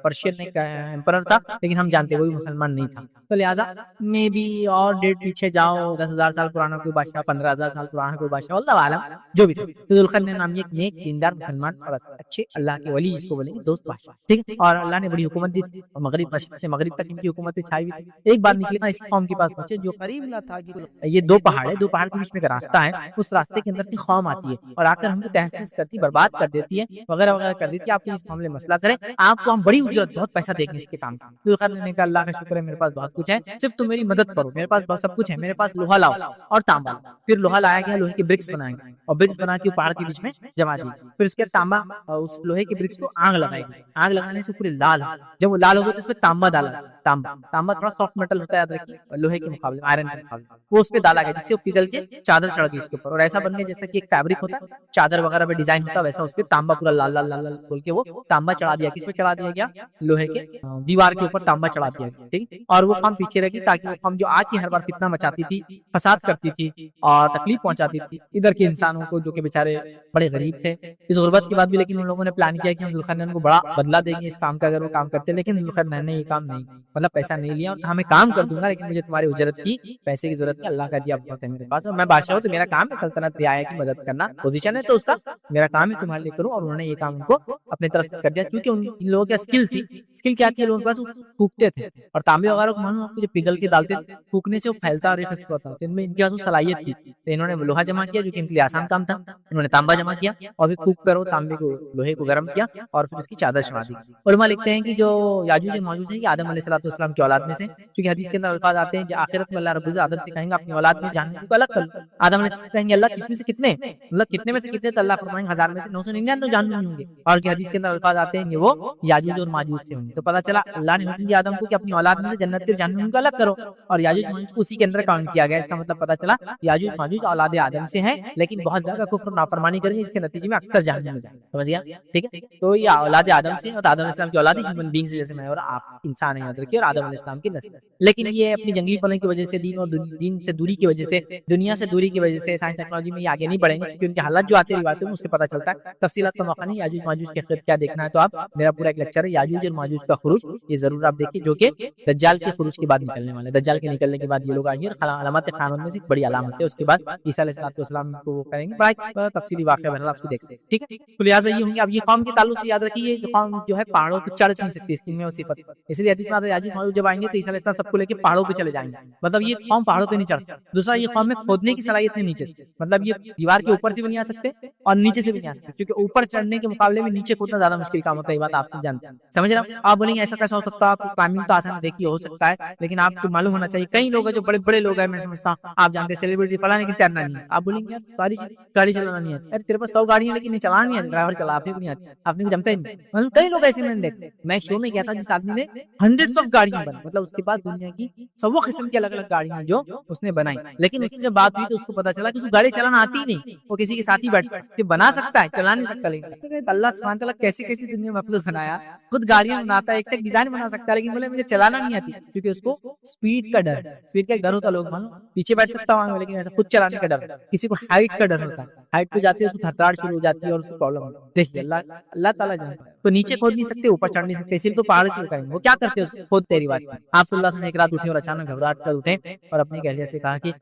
پرشین ایمپرر تھا، لیکن ہم جانتے ہیں وہ بھی مسلمان نہیں تھا، تو لہٰذا میں بھی اور ڈیٹ پیچھے جاؤ، 10,000 سال پرانا کوئی بادشاہ، 15,000 سال پرانا کوئی بادشاہ، واللہ عالم جو بھی تھا، تو ذوالقرنین نام ایک نیک دیندار مسلمان اور اچھے اللہ کے ولی جس کو بولیں گے دوست بادشاہ، ٹھیک ہے، اور اللہ نے بڑی حکومت دی تھی، اور مغرب مشرق سے مغرب تک ان کی حکومتیں چھائی ہوئی تھی۔ ایک بار نکلے نا اس قوم کے پاس پہنچے جو قریب نہ تھا کہ یہ 2 پہاڑ ہے، 2 پہاڑ کے بیچ میں ایک راستہ ہے، اس راستے کے اندر سے قوم آتی ہے اور آ کر ہم کو تہس نہس کرتی، برباد کر دیتی ہے، وغیرہ وغیرہ کر دیتی ہے، آپ کو اس معاملے میں مسئلہ کریں، آپ کو ہم بڑی اجرت، بہت پیسہ دیں گے اس کے کام کا۔ ذوالقرنین نے کہا اللہ کا شکر ہے میرے پاس بہت کچھ ہے، صرف تم میری مدد کرو، میرے پاس بہت سب کچھ ہے، میرے پاس لوہا لاؤ اور تانبا لاؤ۔ پھر لوہا لایا گیا، لوہے کے برکس بنائے گئے اور برکس بنا کے پہاڑ کے بیچ میں جما دی، پھر اس کے تانبا، اس لوہے کے برکس کو آگ لگائی گئی، آگ لگانے سے پورے لال، جب وہ لال ہو گئے تو اس پہ تانبا ڈالا، تانبا تھوڑا سافٹ میٹل ہوتا ہے یاد رکھیے، لوہے کے مقابلے میں، آئرن کے مقابلے میں، وہ اس پہ ڈالا گیا جس سے وہ پگھل کے چادر چڑھ گئی اس کے اوپر، اور ایسا بن گیا جیسا کہ ایک فیبرک ہوتا ہے چادر وغیرہ وغیرہ پہ ڈیزائن ہوتا ویسا اس پہ تانبا پورا لال لال لال لال بول کے وہ تانبا چڑھا دیا. کس پہ چڑھا دیا گیا؟ لوہے کے دیوار کے اوپر تانبا چڑھا دیا گیا. ٹھیک, اور وہ قوم پیچھے رہی تاکہ وہ قوم جو آ کے ہر بار فتنہ مچاتی تھی, فساد کرتی تھی اور تکلیف پہنچاتی تھی ادھر کے انسانوں کو جو کہ بیچارے بڑے غریب تھے. اس غربت کے بعد بھی لیکن ان لوگوں نے پلان کیا کہ ہم ذوالقرنین کو بڑا بدلہ دیں گے اس کام کا اگر وہ کام کرتے, لیکن ذوالقرنین نے یہ کام نہیں, مطلب پیسہ نہیں لیا, ہاں میں کام کر دوں گا لیکن مجھے تمہاری اجرت کی پیسے کی ضرورت ہے, اللہ کا دیا بہت ہے میرے پاس, اور میں بادشاہ ہوں تو میرا کام ہے سلطنت رعایا کی مدد کرنا, پوزیشن ہے تو اس کا میرا کام ہے تمہارے لیے کروں. اور انہوں نے یہ کام ان کو اپنے طرف سے کر دیا کیونکہ ان لوگوں کی اسکل تھی. اسکل کیا تھی؟ لوگوں کے پاس پھونکتے تھے اور تانبے وغیرہ کو معلوم آپ کو جو پگھل کے ڈالتے پھونکنے سے وہ پھیلتا اور خشک ہوتا, تو ان میں ان کے پاس وہ صلاحیت تھی. تو انہوں نے لوہا جمع کیا جو کہ ان کے لیے آسان کام تھا, انہوں نے تانبا جمع کیا اور پھر پھونک کر وہ تانبے کو لوہے کو گرم کیا اور پھر اس کی چادر چڑھا دی. علماء لکھتے ہیں کہ جو یاجوج ماجوج ہے یہ آدم علیہ السلام کی اولاد میں سے, کیونکہ حدیث کے اندر الفاظ آتے ہیں جو آخرت میں اللہ رب العزت آدم سے کہیں گے اپنی اولاد میں جہنم کو الگ کر لو. آدم علیہ السلام کہیں گے اللہ کس میں سے کتنے, مطلب کتنے میں سے کتنے, تو اللہ فرمائیں گے 1000 میں سے 999 جہنم میں ہوں گے. اور کہ حدیث کے اندر الفاظ آتے ہیں کہ وہ یاجوج اور ماجوج سے ہوں گے. تو پتہ چلا اللہ نے حکم دیا آدم کو کہ اپنی اولاد میں سے جنت اور جہنم کو الگ کرو, اور یاجوج ماجوج کو اسی کے اندر کاؤنٹ کیا گیا. اس کا مطلب پتہ چلا یاجوج ماجوج اولاد آدم سے ہیں لیکن بہت زیادہ کفر و نافرمانی کریں گے, اس کے نتیجے میں اکثر جہنم میں جائیں گے. سمجھ گیا؟ ٹھیک ہے, تو یہ اولاد آدم سے اور آدم علیہ السلام کی اولاد ہیومن بینگ سے, جیسے میں اور آپ انسان ہیں یاد رکھیے, اور آدم علیہ السلام کی نسل. لیکن یہ اپنی جنگلی پلوں کی وجہ سے, دین اور دین سے دوری کی وجہ سے, دنیا سے دوری کی وجہ سے سائنس ٹیکنالوجی میں یہ آگے نہیں بڑھیں گے کیونکہ ان کے حالات جو آتے ہیں روایتوں میں اس سے پتہ چلتا ہے. تفصیلات کا موقع نہیں, یاجوج ماجوج کی خرید کیا دیکھنا ہے تو آپ میرا پورا ایک لیکچر ہے یاجوج اور ماجوج کا خروج, یہ ضرور آپ دیکھیے, جو کہ دجال کے خروج کے بعد نکلنے والے. دجال کے نکلنے کے بعد یہ لوگ آئیں گے اور علامات قیامت میں سے ایک بڑی علامت ہے. اس کے بعد عیسیٰ علیہ السلام کو وہ کریں گے, بڑا تفصیلی واقعہ بہرحال آپ کو دیکھ سکتے. ٹھیک ہے, تو لہٰذا یہ ہوں گے. اب یہ قوم کے تعلق سے یاد رکھیے, یہ قوم جو ہے پہاڑوں پہ چڑھ نہیں سکتی, اس کی میں وہ صفت, اس لیے حدیث میں آتا ہے یاجوج ماجوج جب آئیں گے تو عیسیٰ علیہ السلام سب کو لے کے پہاڑوں پہ چلے جائیں گے, مطلب یہ قوم پہاڑوں پہ نہیں چڑھ سکتی. دوسرا یہ قوم میں کھودنے کی صلاحیت نہیں نیچے سے, مطلب یہ دیوار کے اوپر سے بھی نہیں آ سکتے اور نیچے سے بھی نہیں آ سکتے, کیونکہ اوپر چڑھنے کے مقابلے میں نیچے کھودنا زیادہ مشکل کام ہوتا ہے. یہ بات آپ سب جانتے ہیں, سمجھ رہے ہیں؟ آپ بولیں گے ایسا کیسا ہو سکتا ہے, آپ کو کلائمبنگ تو آسان دیکھیے ہو سکتا ہے, لیکن آپ کو معلوم ہونا چاہیے کئی لوگ ہیں جو بڑے بڑے لوگ ہیں, میں سمجھتا ہوں آپ جانتے ہیں سیلیبریٹی فلاں, لیکن تیرنا نہیں ہے. آپ بولیں گے ساری گاڑی چلانا نہیں آتی, ارے تیرے پاس 100 گاڑیاں لیکن چلانا نہیں آتی, ڈرائیور چلا آپ کو نہیں آتی, آپ نے جمتا ہی نہیں. مطلب کئی لوگ ایسے میں نے دیکھے, میں ایک شو میں گیا تھا جس آدمی نے ہنڈریڈز آف گاڑیاں بنائی, مطلب اس کے بعد دنیا کی 100 قسم کی الگ الگ گاڑیاں جو اس نے بنائی, لیکن اس سے جب بات ہوئی تو اس کو پتا چلا کہ اس کو گاڑی چلانا آتی ہی نہیں, وہ کسی کے ساتھ ہی بیٹھتا ہے, بنا سکتا ہے چلا نہیں سکتا. لیکن اللہ سبحانہ تعالیٰ کیسی کیسی دنیا میں مخلوق بنایا, خود گاڑیاں بناتا ہے, ایک سے ایک ڈیزائن بنا سکتا ہے, لیکن بولے مجھے چلانا نہیں آتی, کیونکہ اس کو سپیڈ کا ڈر, سپیڈ کا ایک ڈر ہوتا ہے, لوگ مانو پیچھے بیٹھ سکتا ہوں لیکن ایسا خود چلانے کا ڈر. کسی کو ہائٹ کا ڈر ہوتا ہے, ہائٹ پہ جاتے ہیں اس کو تھرتھراہٹ شروع ہو جاتی ہے اور اس کو پرابلم ہوتی ہے. دیکھیے اللہ تعالیٰ جانتا ہے, تو نیچے کھود نہیں سکتے, اوپر چڑھ نہیں سکتے, اسی لیے تو پہاڑ کیوں کریں گے, وہ کیا کرتے ہیں اس کو کھود تیری بات. آپ صلی اللہ علیہ وسلم ایک رات اٹھے اور اچانک گھبراہٹ کر اٹھے اور اپنی اہلیہ سے کہا کہ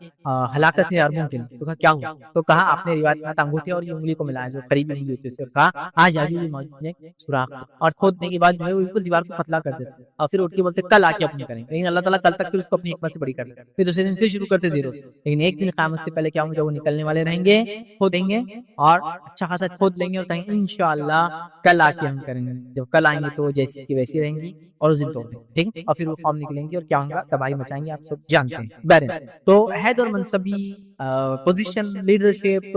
ہلاکت ہے عربوں کے لیے. تو کہا کیا ہوا, تو کہا آپ نے روایت میں انگوٹھے اور یہ انگلی کو ملایا جو قریبی انگلی ہوتی ہے, اس سے کہا آج یاجوج ماجوج نے سوراخ, اور کھودنے کے بعد جو ہے وہ بالکل دیوار کو پتلا کر دیتے اور پھر اٹھ کے بولتے کل آ کے اپنی کریں گے, لیکن اللہ تعالیٰ کل تک پھر اس کو اپنی حکمت سے بڑی کر دیتے, پھر دوسرے دن پھر شروع کرتے زیرو سے. لیکن ایک دن قیامت سے پہلے کیا ہوں, جب وہ نکلنے والے رہیں گے کھود دیں گے اور اچھا خاصا کھود لیں گے اور کہیں انشاءاللہ کل آ کے ہم کریں گے. جب کل آئیں گے تو جیسی کی ویسی رہیں گی اور اس دن توڑ دیں گے, ٹھیک ہے, اور پھر وہ قوم نکلیں گی اور کیا ہوگا, تباہی مچائیں گے, آپ سب جانتے ہیں. بہرحال تو عہد اور منصبی پوزیشن, لیڈرشپ,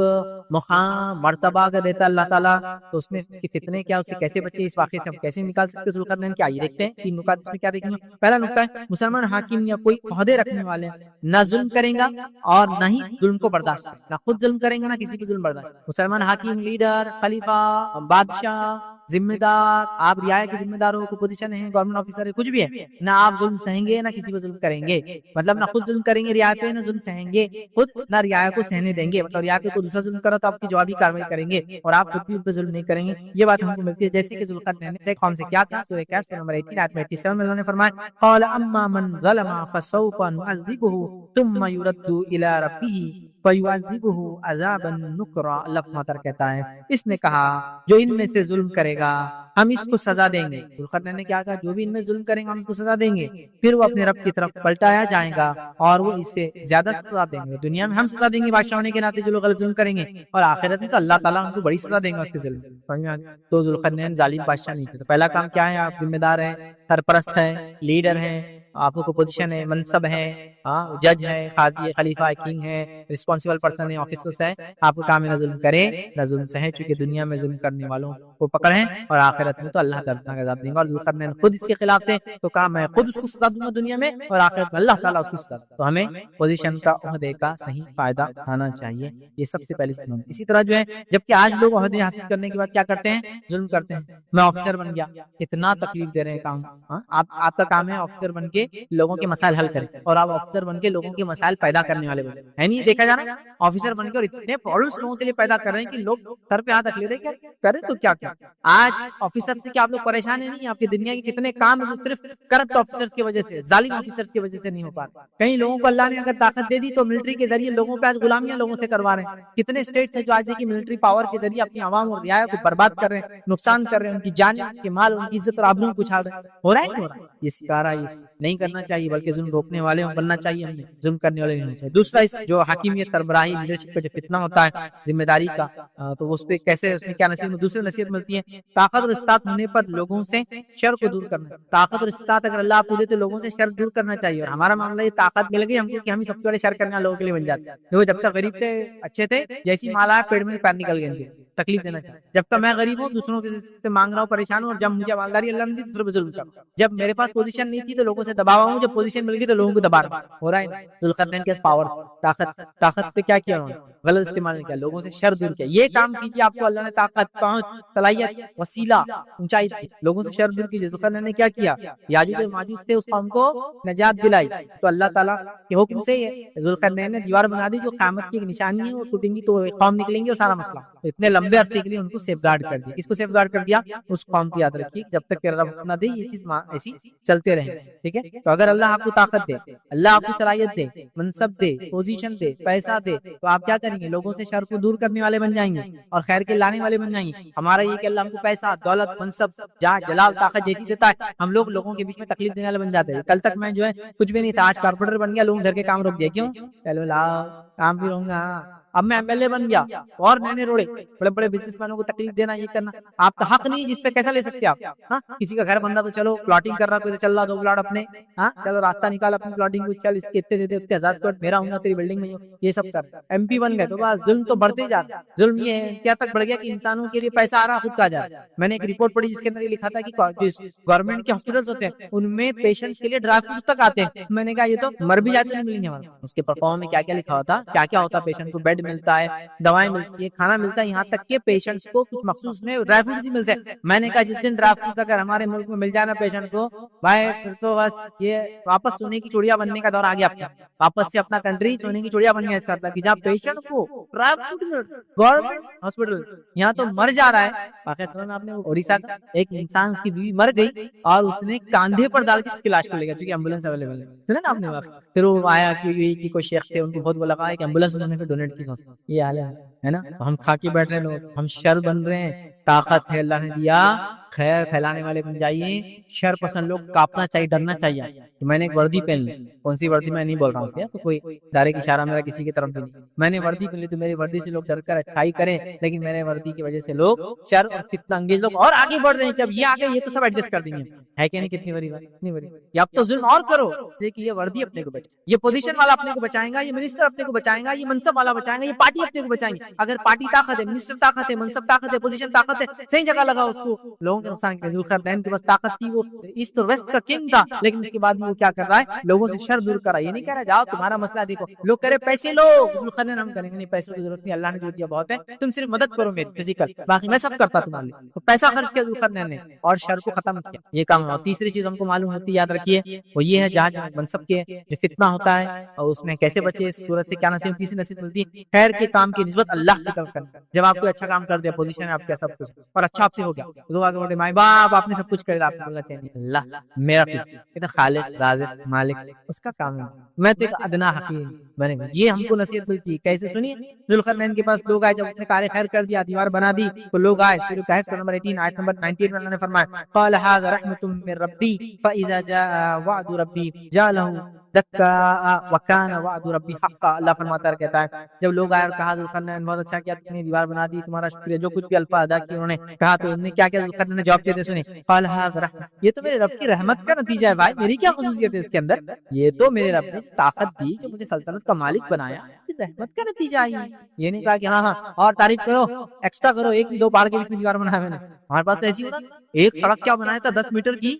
مقام, مرتبہ اگر دیتا اللہ تعالیٰ تو اس میں اس کے فتنے کیا, اس سے کیسے بچے, اس واقعے سے ہم کیسے نکال سکتے ہیں ذوالقرنین کیا, یہ دیکھتے ہیں. 3 نکات اس میں کیا دیکھیں گے. پہلا نکتہ ہے مسلمان حاکم یا کوئی عہدے رکھنے والے نہ ظلم کریں گا اور نہ ہی ظلم کو برداشت کریں, نہ خود ظلم کریں گا نہ کسی کو ظلم برداشت. مسلمان حاکم, لیڈر, خلیفہ, بادشاہ, ذمہ دار, آپ رعایا کے ذمہ دار ہو, کوئی پوزیشن ہے, گورنمنٹ آفیسر ہے, کچھ بھی ہے, نہ آپ ظلم سہیں گے نہ کسی کو ظلم کریں گے, مطلب نہ خود ظلم کریں گے رعایا پہ, نہ ظلم سہیں گے خود, نہ رعایا کو سہنے دیں گے, مطلب رعایا پہ کوئی دوسرا ظلم کرا تو آپ کی جوابی کارروائی کریں گے اور آپ خود بھی ان پہ ظلم نہیں کریں گے. یہ بات ہم کو ملتی ہے جیسے کہ ذوالقرنین نے قوم سے کیا تھا. سورہ کہف سورہ نمبر 18 آیت 87 میں اللہ نے فرمایا قال اما من ظلم فسوف نعذبه ثم يرد الى ربه فيعذبه عذابا نكرا. اللہ مطر کہتا ہے اس نے کہا جو ان میں سے ظلم کرے گا ہم اس کو سزا دیں گے. ذوالقرنین نے کیا کہا, جو بھی ان میں ظلم کریں گے ہم اس کو سزا دیں گے, پھر وہ اپنے رب کی طرف پلٹایا جائے گا اور وہ اس سے زیادہ سزا دیں گے. دنیا میں ہم سزا دیں گے بادشاہ ہونے کے ناطے جو لوگ غلط ظلم کریں گے, اور آخرت میں تو اللہ تعالیٰ ان کو بڑی سزا دیں گا اس کے ظلم. تو ذوالقرنین ظالم بادشاہ نہیں تھے. تو پہلا کام کیا ہے, آپ ذمہ دار ہیں, سرپرست ہیں, لیڈر ہیں, آپ کو پوزیشن ہے, منصب ہے, جج ہے, قاضی ہے, خلیفہ ہے, کنگ ہے, رسپانسبل پرسن ہے, آفیسرس ہے, آپ کا کام ہے نہ ظلم کرے نہ ظلم سہے, چونکہ دنیا میں ظلم کرنے والوں کو پکڑیں اور آخرت میں تو اللہ دردناک عذاب دیں گا. اور ذوالقرنین خود اس کے خلاف تھے تو کہا میں خود اس کو سزا دوں گا دنیا میں, اور آخرت میں اللہ تعالیٰ اس کو سزا. تو ہمیں پوزیشن کا عہدے کا صحیح فائدہ اٹھانا چاہیے, یہ سب سے پہلی چیز. اسی طرح جو ہے جبکہ آج لوگ عہدے حاصل کرنے کے بعد کیا کرتے ہیں, ظلم کرتے ہیں. میں آفیسر بن گیا, اتنا تکلیف دے رہے ہیں کام. آپ کا کام ہے آفیسر بن کے لوگوں کے مسائل حل کریں, اور آپ آفیسر بن کے لوگوں کے مسائل پیدا کرنے والے بنے ہے. نہیں دیکھا جانا آفیسر بن کے اور اتنے پرابلمس لوگوں کے لیے پیدا کر رہے ہیں کہ لوگ سر پہ ہاتھ رکھ لے رہے ہیں, کیا کریں تو کیا کیا. آج آفیسر سے کیا آپ لوگ پریشان ہیں؟ نہیں, آپ کی دنیا کے کتنے کام ہیں جو صرف کرپٹ آفیسر کی وجہ سے, ظالم آفیسر کی وجہ سے نہیں ہو پا رہے. کئی لوگوں کو اللہ نے اگر طاقت دے دی تو ملٹری کے ذریعے لوگوں پہ آج غلامیاں لوگوں سے کروا رہے ہیں. کتنے اسٹیٹس ہیں جو آج دیکھیے ملٹری پاور کے ذریعے اپنی عوام اور رعایا کو برباد کر رہے ہیں, نقصان کر رہے ہیں, ان کی جان, ان کے مال, ان کی عزت اور آبرو کو اچھال رہے ہیں. ہو رہا ہے نہیں ہو رہا ہے؟ یہ سکارا یہ نہیں کرنا چاہیے, بلکہ ظلم روکنے والے بننا چاہیے, ہمیں ظلم کرنے والے نہیں ہونا چاہیے. دوسرا اس جو حکیمیت, سربراہی, لیڈرشپ کا جو فتنہ ہوتا ہے ذمہ داری کا, تو اس پہ کیسے, اس میں کیا نصیحت, دوسرے نصیحت ملتی ہے. طاقت اور استطاعت ہونے پر لوگوں سے شر کو دور کرنا. طاقت اور استطاعت اگر اللہ آپ کو دے تو لوگوں سے شر دور کرنا چاہیے. اور ہمارا معاملہ یہ طاقت مل گئی ہم کو کہ ہم سب سے بڑے شر کرنے والے لوگوں کے لیے بن جاتے ہیں. دیکھو جب تک غریب تھے اچھے تھے, جیسی مال آیا پیڑ میں پیر نکل گئے, تکلیف دینا چاہیے. جب تک میں غریب ہوں دوسروں سے مانگ رہا ہوں, پریشان ہوں, اور جب مجھے مالداری اللہ نے دی دوسروں پہ ظلم کر. جب میرے پاس پوزیشن نہیں تھی تو لوگوں سے دباوا ہوں, جب پوزیشن مل گئی تو لوگوں کو دبا رہا ہوں. ہو رہا ہے ذوالقرنین کے پاس پاور, طاقت پہ کیا کیا انہوں نے, غلط استعمال نہیں کیا, لوگوں سے شر دور کیا. یہ کام کیجیے, آپ کو اللہ نے طاقت, پہنچ, صلاحیت, وسیلہ, اونچائی دی, لوگوں سے شر دور کیجیے. ذوالقرنین نے کیا کیا, یاجوج اور ماجوج سے اس قوم کو نجات دلائی. تو اللہ تعالیٰ کے حکم سے ذوالقرنین نے دیوار بنا دی جو قیامت کی ایک نشانی ہے, وہ ٹوٹیں گی تو قوم نکلیں گی اور سارا مسئلہ. اتنے لمبے عرصے کے لیے ان کو سیف گارڈ کر دیا. کس کو سیف گارڈ کر دیا, اس قوم کی یاد رکھیے, جب تک کہ رب نہ دے یہ چیز ایسی چلتے رہے. ٹھیک ہے, تو اگر اللہ آپ کو طاقت دے, اللہ آپ کو صلاحیت دے, منصب دے, پوزیشن دے, پیسہ دے, تو آپ کیا کریں گے, لوگوں سے شر کو دور کرنے والے بن جائیں گے اور خیر کے لانے والے بن جائیں گے. ہمارا یہ کہ اللہ ہم کو پیسہ, دولت, منصب, جاہ, جلال, طاقت جیسی دیتا ہے, ہم لوگ لوگوں کے بیچ میں تکلیف دینے والے بن جاتے ہیں. کل تک میں جو ہے کچھ بھی نہیں تھا, آج کارپوریٹر بن گیا, لوگ گھر کے کام روک دیا. کیوں, چلو لاؤ کام بھی رہوں گا. اب میں ایم ایل اے بن گیا اور نئے روڑے, بڑے بڑے بزنس مینوں کو تکلیف دینا, یہ کرنا آپ کا حق نہیں, جس پہ کیسا لے سکتے آپ. ہاں, کسی کا گھر بن رہا تو چلو پلاٹنگ کر رہا, کوئی تو چل رہا 2 پلاٹ اپنے, ہاں چلو راستہ نکال اپنی پلاٹنگ کو, چل اس کے اتنے دے دے, اتنے 1000 اسکوائر میرا ہوں گا, تیری بلڈنگ میں ہوں, یہ سب کر. ایم پی بن گئے تو بس ظلم تو بڑھتے جا رہا. ظلم یہ ہے کیا تک بڑھ گیا کہ انسانوں کے لیے پیسہ آ رہا, خود کا جا رہا. میں نے ایک رپورٹ پڑھی جس کے اندر یہ لکھا تھا کہ گورنمنٹ کے ہاسپٹلس ہوتے ہیں ان میں پیشنٹس کے لیے ڈرائی فروٹس تک آتے ہیں. میں نے کہا یہ تو مر بھی جاتے ہیں, ملیں گے ہمارے. اس کے پرفارم میں کیا کیا لکھا ہوتا, کیا کیا ہوتا, پیشنٹ کو بیڈ ملتا ہے, دوائیں ملتی ہے, کھانا ملتا ہے, یہاں تک کہ پیشنٹس کو کچھ مخصوص میں ڈرائی فروٹس ہی ملتے ہیں. میں نے کہا جس دن ڈرائی فروٹس اگر ہمارے ملک میں مل جائے نا پیشنٹ کو, بھائی پھر تو بس یہ واپس سونے کی چڑیا بننے کا دور آ گیا. واپس سے اپنا کنٹری سونے کی چڑیا بن گیا. اس کا کہ جہاں پیشنٹ کو ڈرائی فروٹ گورنمنٹ ہاسپٹل, یہاں تو مر جا رہا ہے. واقعہ سنا نا آپ نے, اڑیسہ کا ایک انسان, اس کی بیوی مر گئی اور اس نے کاندھے پر ڈال کے اس کی لاش کو لے گیا, کیونکہ ایمبولینس اویلیبل ہے. سنا نا آپ نے واقعہ. پھر وہ آیا کہ کوئی شیخ تھے, ان کو بہت لگا کہ ایمبولینس انہوں نے ڈونیٹ کی. یہ حال ہے نا, ہم کھا کے بیٹھ رہے ہیں, لوگ ہم شر بن رہے ہیں. طاقت ہے اللہ نے دیا, خیر پھیلانے والے بن جائیے. شر پسند لوگ کاپنا چاہیے, ڈرنا چاہیے. کہ میں نے ایک وردی پہن لی, کون سی وردی میں نہیں بول رہا ہوں, تو کوئی ڈائریکٹ اشارہ میرا کسی کی طرف بھی نہیں. میں نے وردی پہن لی تو میری وردی سے لوگ ڈر کر اچھائی کریں, لیکن میرے وردی کی وجہ سے لوگ شر اور فتنہ انگیز لوگ اور آگے بڑھ رہے ہیں. جب یہ آگے, یہ تو سب ایڈجسٹ کر دیں گے, ہے کہ نہیں, کتنی بڑی بات, کتنی بڑی. یا اب تو ظلم اور کرو, دیکھیے یہ وردی اپنے کو بچائے, یہ پوزیشن والا اپنے کو بچائیں گا, یہ منسٹر اپنے کو بچائیں گا, یہ منصب والا بچائیں گا, یہ پارٹی اپنے کو بچائیں گے. اگر پارٹی طاقت ہے, منسٹر طاقت ہے, منصب طاقت ہے, پوزیشن طاقت ہے, صحیح جگہ لگا اس کو, لوگوں کے نقصان کے. ذوالقرنین کے پاس طاقت تھی, وہ ایسٹ اور ویسٹ کا کنگ تھا, لیکن اس کے بعد وہ کیا کر رہا ہے, لوگوں سے شر دور کر رہا ہے. یہ نہیں کہہ رہا جاؤ تمہارا مسئلہ دیکھو, لوگ کہہ رہے پیسے لو, ذوالقرنین ہم کریں گے نہیں, پیسوں کی ضرورت نہیں, اللہ نے جو دیا بہت ہے, تم صرف مدد کرو میری فزیکل, باقی میں سب کرتا تمہارے لیے. تو پیسہ خرچ کیا ذوالقرنین نے اور شر کو ختم کیا. یہ کام. اور تیسری چیز ہم کو معلوم ہوتی ہے, یاد رکھیے, وہ یہ ہے جہاں منصب کے جو فتنہ ہوتا ہے اور اس میں کیسے بچے, اس صورت سے کیا نصیب. تیسری نصیب ملتی ہے خیر کے کام کی نسبت اللہ کی طرف کرنا. جب آپ کو اچھا کام کر دیا, پوزیشن ہے آپ کا, سب کچھ اور اچھا آپ سے ہو گیا, تو آگے بڑھے, مائی باپ آپ نے سب کچھ کر دیا, آپ کو بولنا چاہیے اللہ میرا کچھ, یہ خالق رازق مالک اس کا کام ہے, میں تو ایک ادنا حقیر بنے گا. یہ ہم کو نصیحت ملتی ہے. کیسے سنیے, ذوالقرنین کے پاس لوگ آئے, جب اس نے کار خیر کر دیا, دیوار بنا دی, تو لوگ آئے. سورہ کہف سورہ نمبر 18 آیت نمبر 98 میں اللہ نے فرمایا, قال هذا رحمۃ من ربی فاذا جاء وعد ربی جعلہ دکا وکان وعد ربی حقا. اللہ فرماتا ہے کہتا ہے جب لوگ آئے اور کہا ذوالقرنین بہت اچھا کیا تم نے دیوار بنا دی تمہارا شکریہ جو کچھ بھی الفاظ ادا کیے انہوں نے کہا تو انہوں نے کیا کیا ذوالقرنین نے جواب دیتے سنے قال ھذا رحمۃ یہ تو میرے رب کی رحمت کا نتیجہ ہے بھائی میری کیا خصوصیت ہے اس کے اندر یہ تو میرے رب نے طاقت دی کہ مجھے سلطنت کا مالک بنایا رحمت کا نتیجہ ہے یہ نہیں کہا کہ ہاں ہاں اور تعریف کرو ایکسٹرا کرو ایک دو پار کے بیچ میں دیوار بنایا میں نے ہمارے پاس تو ایسی ہوتا ایک سڑک کیا بنایا تھا 10 میٹر کی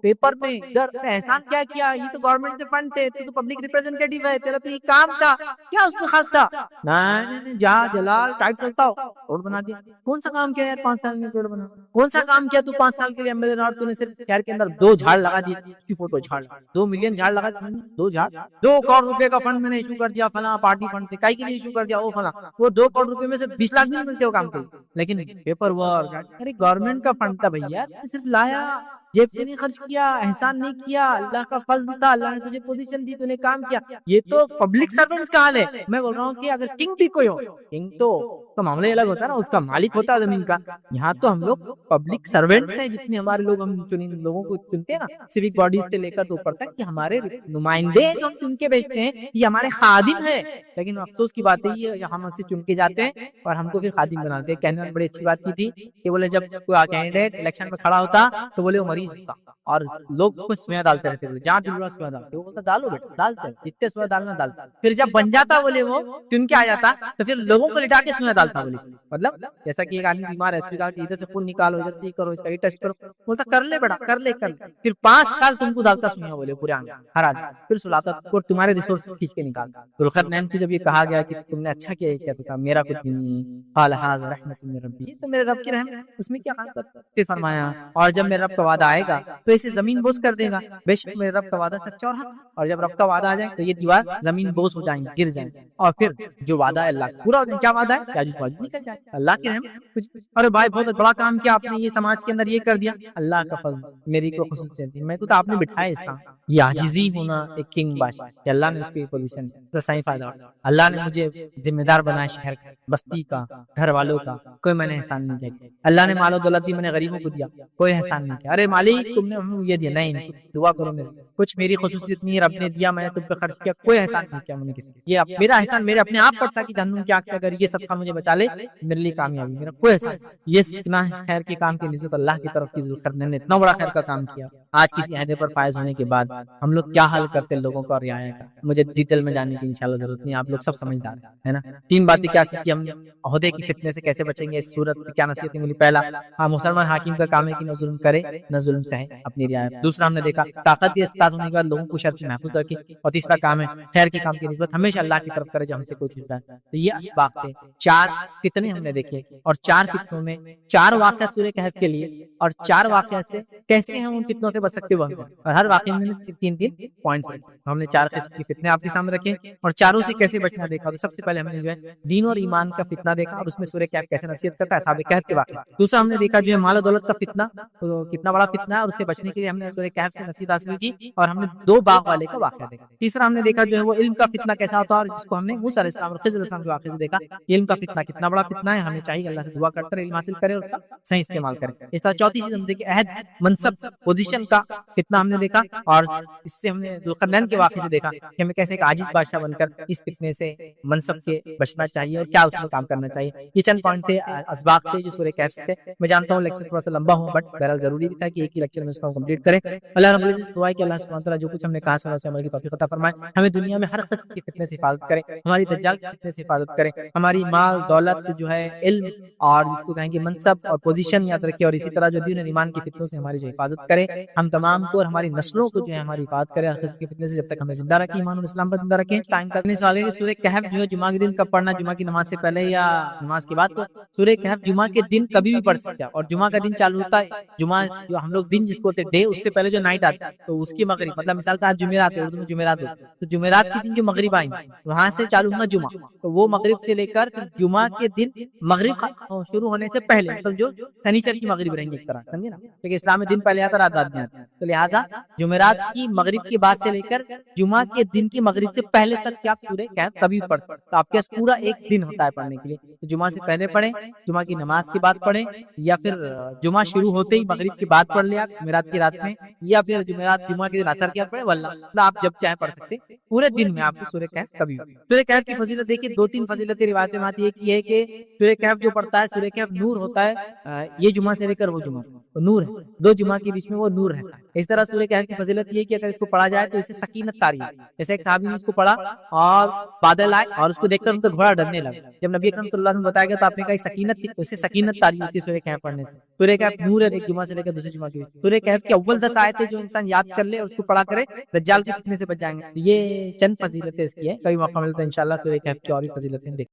پیپر میں ادھر احسان کیا یہ تو گورنمنٹ سے فنڈ تھے تو پبلک ریپرزینٹیٹیو ہے تیرا تو یہ کام تھا کیا اس میں خاص تھا نہیں جا جلال ٹائٹ چلتا ہو روڈ بنا دیا کون سا کام کیا یار 5 سال میں روڈ بنا کون سا کام کیا تو 5 سال کے لیے ایم ایل اے اور تو نے صرف شہر کے اندر 2 جھاڑ لگا دی اس کی فوٹو جھاڑ 2 ملین جھاڑ لگا دی 2 جھاڑ 2 کروڑ روپے کا فنڈ میں نے ایشو کر دیا فلاں پارٹی فنڈ سے کائی کے لیے ایشو کر دیا وہ فلاں وہ 2 کروڑ روپے میں سے 20 لاکھ بھی نہیں ملتے وہ کام کے لیکن پیپر ورک ارے گورنمنٹ کا فنڈ تھا بھیا صرف لایا جیب سے نہیں خرچ کیا احسان نہیں کیا اللہ کا فضل تھا اللہ نے تجھے پوزیشن دی تو نے کام کیا یہ تو پبلک سرونٹس کا حال ہے میں بول رہا ہوں کہ اگر کنگ بھی کوئی ہو کنگ تو معاملہ الگ ہوتا ہے نا اس کا مالک ہوتا ہے زمین کا یہاں تو ہم لوگ پبلک سروینٹس ہیں جتنے ہمارے لوگ ہم لوگوں کو چنتے ہیں نا سیوک باڈیز سے لے کر تو اوپر تک کہ ہمارے نمائندے جو ہم چن کے بھیجتے ہیں یہ ہمارے خادم ہیں لیکن افسوس کی بات ہے یہ ہم سے چن کے جاتے ہیں اور ہم کو پھر خادم بناتے ہیں کہنے بڑی اچھی بات کی تھی کہ بولے جب کوئی کینڈیڈیٹ الیکشن میں کھڑا ہوتا تو بولے وہ مریض ہوتا اور لوگ اس کو سویا ڈالتے رہتے بولے جہاں دل سویا ڈالتے وہ بولتا ڈالو بیٹا ڈالتے جتنے سویا ڈالنا ڈالتا پھر جب بن جاتا بولے وہ چن کے آ جاتا تو پھر لوگوں کو لٹا کے سویا ڈالتا بولے مطلب جیسا کہ ایک آدمی بیمار ہے اسپتال کے ادھر سے خون نکالو ادھر سے کرو اس کا یہ ٹیسٹ کرو بولتا کر لے بیٹا کر لے پھر 5 سال تم کو ڈالتا سویا بولے پورے آنکھ ہر آدمی پھر سلاتا اور تمہارے ریسورسز کھینچ کے نکالتا ذوالقرنین کو جب یہ کہا گیا کہ تم نے اچھا کیا کیا تو کہا میرا کچھ بھی نہیں قال ھذا رحمۃ من ربی یہ تو میرے رب کی رحمت ہے اس میں کیا حقیقت پھر فرمایا اور جب میرے رب کا وعدہ آئے گا تو اسے زمین بوس کر دے گا بے شک میرے رب کا وعدہ سچا اور حق اور جب رب کا وعدہ آ جائے تو یہ دیوار زمین بوس ہو جائیں گے گر جائیں گے اور پھر جو وعدہ ہے اللہ پورا ہو جائے کیا وعدہ ہے یاجوج ماجوج نکل جائے اللہ کی رحمت ارے بھائی بہت بڑا کام کیا آپ نے یہ سماج کے اندر یہ کر دیا اللہ کا فضل میری کو خصوصیت تھی میں تو آپ نے بٹھایا اس کام یہ عاجزی ہونا ایک کنگ بادشاہ کہ اللہ نے اس کی پوزیشن تو صحیح فائدہ اللہ نے مجھے ذمہ دار بنایا شہر کا بستی کا گھر والوں کا کوئی میں نے احسان نہیں کیا اللہ نے مال و دولت دی میں نے غریبوں کو دیا کوئی احسان نہیں کیا ارے مالک تم نے ہمیں یہ دیا نہیں دعا کرو میرے کچھ میری خصوصیت نہیں رب نے دیا میں تم پہ خرچ کیا کوئی احسان نہیں کیا میں نے کسی یہ میرا احسان میرے اپنے آپ پر تھا کہ جہنم کی آگ سے اگر یہ صدقہ مجھے بچا لے میرے لیے کامیابی میرا کوئی احسان یہ اتنا خیر کے کام کی نسبت اللہ کی طرف کی ذوالقرنین نے اتنا بڑا خیر کا کام کیا آج کسی عہدے پر فائز ہونے کے بعد ہم لوگ کیا حل کرتے لوگوں کا اور رعایا کا مجھے ڈیٹیل میں جاننے کی انشاءاللہ ضرورت نہیں آپ لوگ سب سمجھدار ہیں نا 3 باتیں کیا سیکھی ہم عہدے کی فتنے سے کیسے بچیں گے اس صورت میں کیا نصیحت ملی پہلا مسلمان حاکم کا کام ہے کہ نہ ظلم کرے نہ ظلم سہے اپنی رعایت دوسرا ہم نے دیکھا طاقت استطاعت ہونے کے بعد لوگوں کو شر سے محفوظ رکھے اور تیسرا کام ہے خیر کے کام کی نسبت ہمیشہ اللہ کی طرف کرے جو ہم سے کوئی چھوٹا ہے تو یہ اسباق تھے 4 فتنے ہم نے دیکھے اور 4 فتنوں میں 4 واقعات سورہ کہف کے لیے اور 4 واقعات سے کیسے ہم ان فتنوں سے بچ سکتے ہوئے اور ہر واقعے میں 3 پوائنٹس ہم نے 4 قسم کے فتنے آپ کے سامنے رکھے اور چاروں سے کیسے بچنا دیکھا تو سب سے پہلے ہم نے جو ہے دین اور ایمان کا فتنہ دیکھا اور اس میں سورہ کہف کیسے نصیحت کرتا ہے اصحاب کہف کے واقعے دوسرا ہم نے دیکھا جو ہے مال و دولت کا فتنہ تو کتنا بڑا فتنہ ہے اور اس سے بچنے کے لیے ہم نے سورہ کہف سے نصیحت حاصل کی اور ہم نے 2 باغ والے کا واقعہ دیکھا تیسرا ہم نے دیکھا جو ہے وہ علم کا فتنہ کیسا ہوتا ہے اور جس کو ہم نے موسیٰ علیہ السلام اور خضر علیہ السلام کے واقعے سے دیکھا علم کا فتنہ کتنا بڑا فتنہ ہے ہمیں چاہیے اللہ سے دعا کرتے رہے علم حاصل کرے اور اس کا صحیح استعمال کرے اس طرح چوتھی چیز ہم دیکھیں عہد منصب پوزیشن کا فتنہ ہم نے دیکھا اور اس سے ہم نے ذوالقرنین کے واقعے سے دیکھا کہ ہمیں کیسے ایک عاجز بادشاہ بن کر اس فتنے سے منصب سے بچنا چاہیے اور کیا اس میں کام کرنا چاہیے یہ چند پوائنٹ تھے اسباق تھے جو سورہ کہف سے تھے میں جانتا ہوں لیکچر تھوڑا سا لمبا ہو بٹ بہرحال ضروری بھی تھا کہ ایک ہی لیکچر میں اس کو کمپلیٹ کریں اللہ رب العزت دعا ہے کہ اللہ سبحانہ وتعالی جو کچھ ہم نے کہا سنا اسے عمل کی توفیق عطا فرمائے ہمیں دنیا میں ہر قسم کی فتنے سے حفاظت کرے ہماری دجال کے فتنے سے حفاظت کرے ہماری مال دولت جو ہے علم اور جس کو کہیں گے منصب اور پوزیشن یاد رکھے اور اسی طرح جو دین اور ایمان کی فتنوں سے ہماری جو حفاظت کرے ہم تمام کو اور ہماری نسلوں کو جو ہے ہماری حفاظت کرے ہر قسم کی فتنے سے جب تک ہمیں زندہ رکھے ایمان اور اسلام پر زندہ رکھے ٹائم کرنے سے آگے سورہ کہف جو ہے جمعہ کے دن کب پڑھنا جمعہ کی نماز سے پہلے یا نماز کے بعد تو سورہ کہف جمعہ کے دن کبھی بھی پڑھ سکتے ہیں اور جمعہ کا دن چالو ہوتا ہے جمعہ جو ہم لوگ دن جس کو ہوتے ڈے اس سے پہلے جو نائٹ آتا ہے تو اس کی مغرب مطلب مثال سے آج جمعرات ہے اردو میں جمعرات ہوتے تو جمعرات کے دن جو مغرب آئیں وہاں سے چالو ہوگا جمعہ تو وہ مغرب سے لے کر جمعہ کے دن مغرب شروع ہونے سے پہلے مطلب جو سنیچر کی مغرب رہیں گے ایک طرح سمجھے نا کیونکہ اسلام میں دن پہلے آتا رات بعد میں آتا تو لہٰذا جمعرات کی مغرب کے بعد سے لے کر جمعہ کے دن کی مغرب سے پہلے تک کہ آپ سورہ کہف کبھی بھی پڑھ سکتے. تو آپ کے پاس پورا ایک دن ہوتا ہے پڑھنے کے لیے. تو جمعہ سے پہلے پڑھیں, جمعہ کی نماز کے بعد پڑھیں, یا پھر جمعہ شروع ہوتے ہی مغرب کے بعد پڑھ لیں آپ جمعرات کی رات میں, یا پھر جمعہ کے دن عصر کے بعد پڑھیں. واللہ آپ جب چاہیں پڑھ سکتے, پورے دن میں آپ کو سورہ کہف کبھی بھی. سورہ کہف کی فضیلت دیکھیے, 2-3 فضیلتیں روایتیں میں آتی ہے. ایک یہ ہے کہ سورہ کہف جو پڑھتا ہے, سورہ کہف نور ہوتا ہے, یہ جمعہ سے لے کر وہ جمعہ نور ہے, 2 جمعہ کے بیچ میں وہ نور رہتا ہے. اس طرح سورہ کہف کی فضیلت یہ ہے کہ اگر اس کو پڑھا جائے تو اسے سکینت طاری ہے. جیسے ایک صحابی نے اس کو پڑھا اور بادل آئے اور اس کو دیکھ کر ان کا گھوڑا ڈرنے لگا. جب نبی اکرم صلی اللہ علیہ وسلم بتایا گیا تو آپ نے کہا سکینت, اسے سکینت طاری ہوتی ہے سورہ کہف پڑھنے سے. سورہ کہف نور ہے, ایک جمعہ سے لے کر دوسرے جمعہ کے. سورہ کہف کی اول 10 آیتیں جو انسان یاد کر لے اور اس کو پڑھا کرے, دجال کے فتنے سے بچ جائیں گے. یہ چند فضیلتیں اس کی ہے. کبھی موقع ملے تو انشاءاللہ سورہ کہف کی اور بھی فضیلتیں دیکھیں.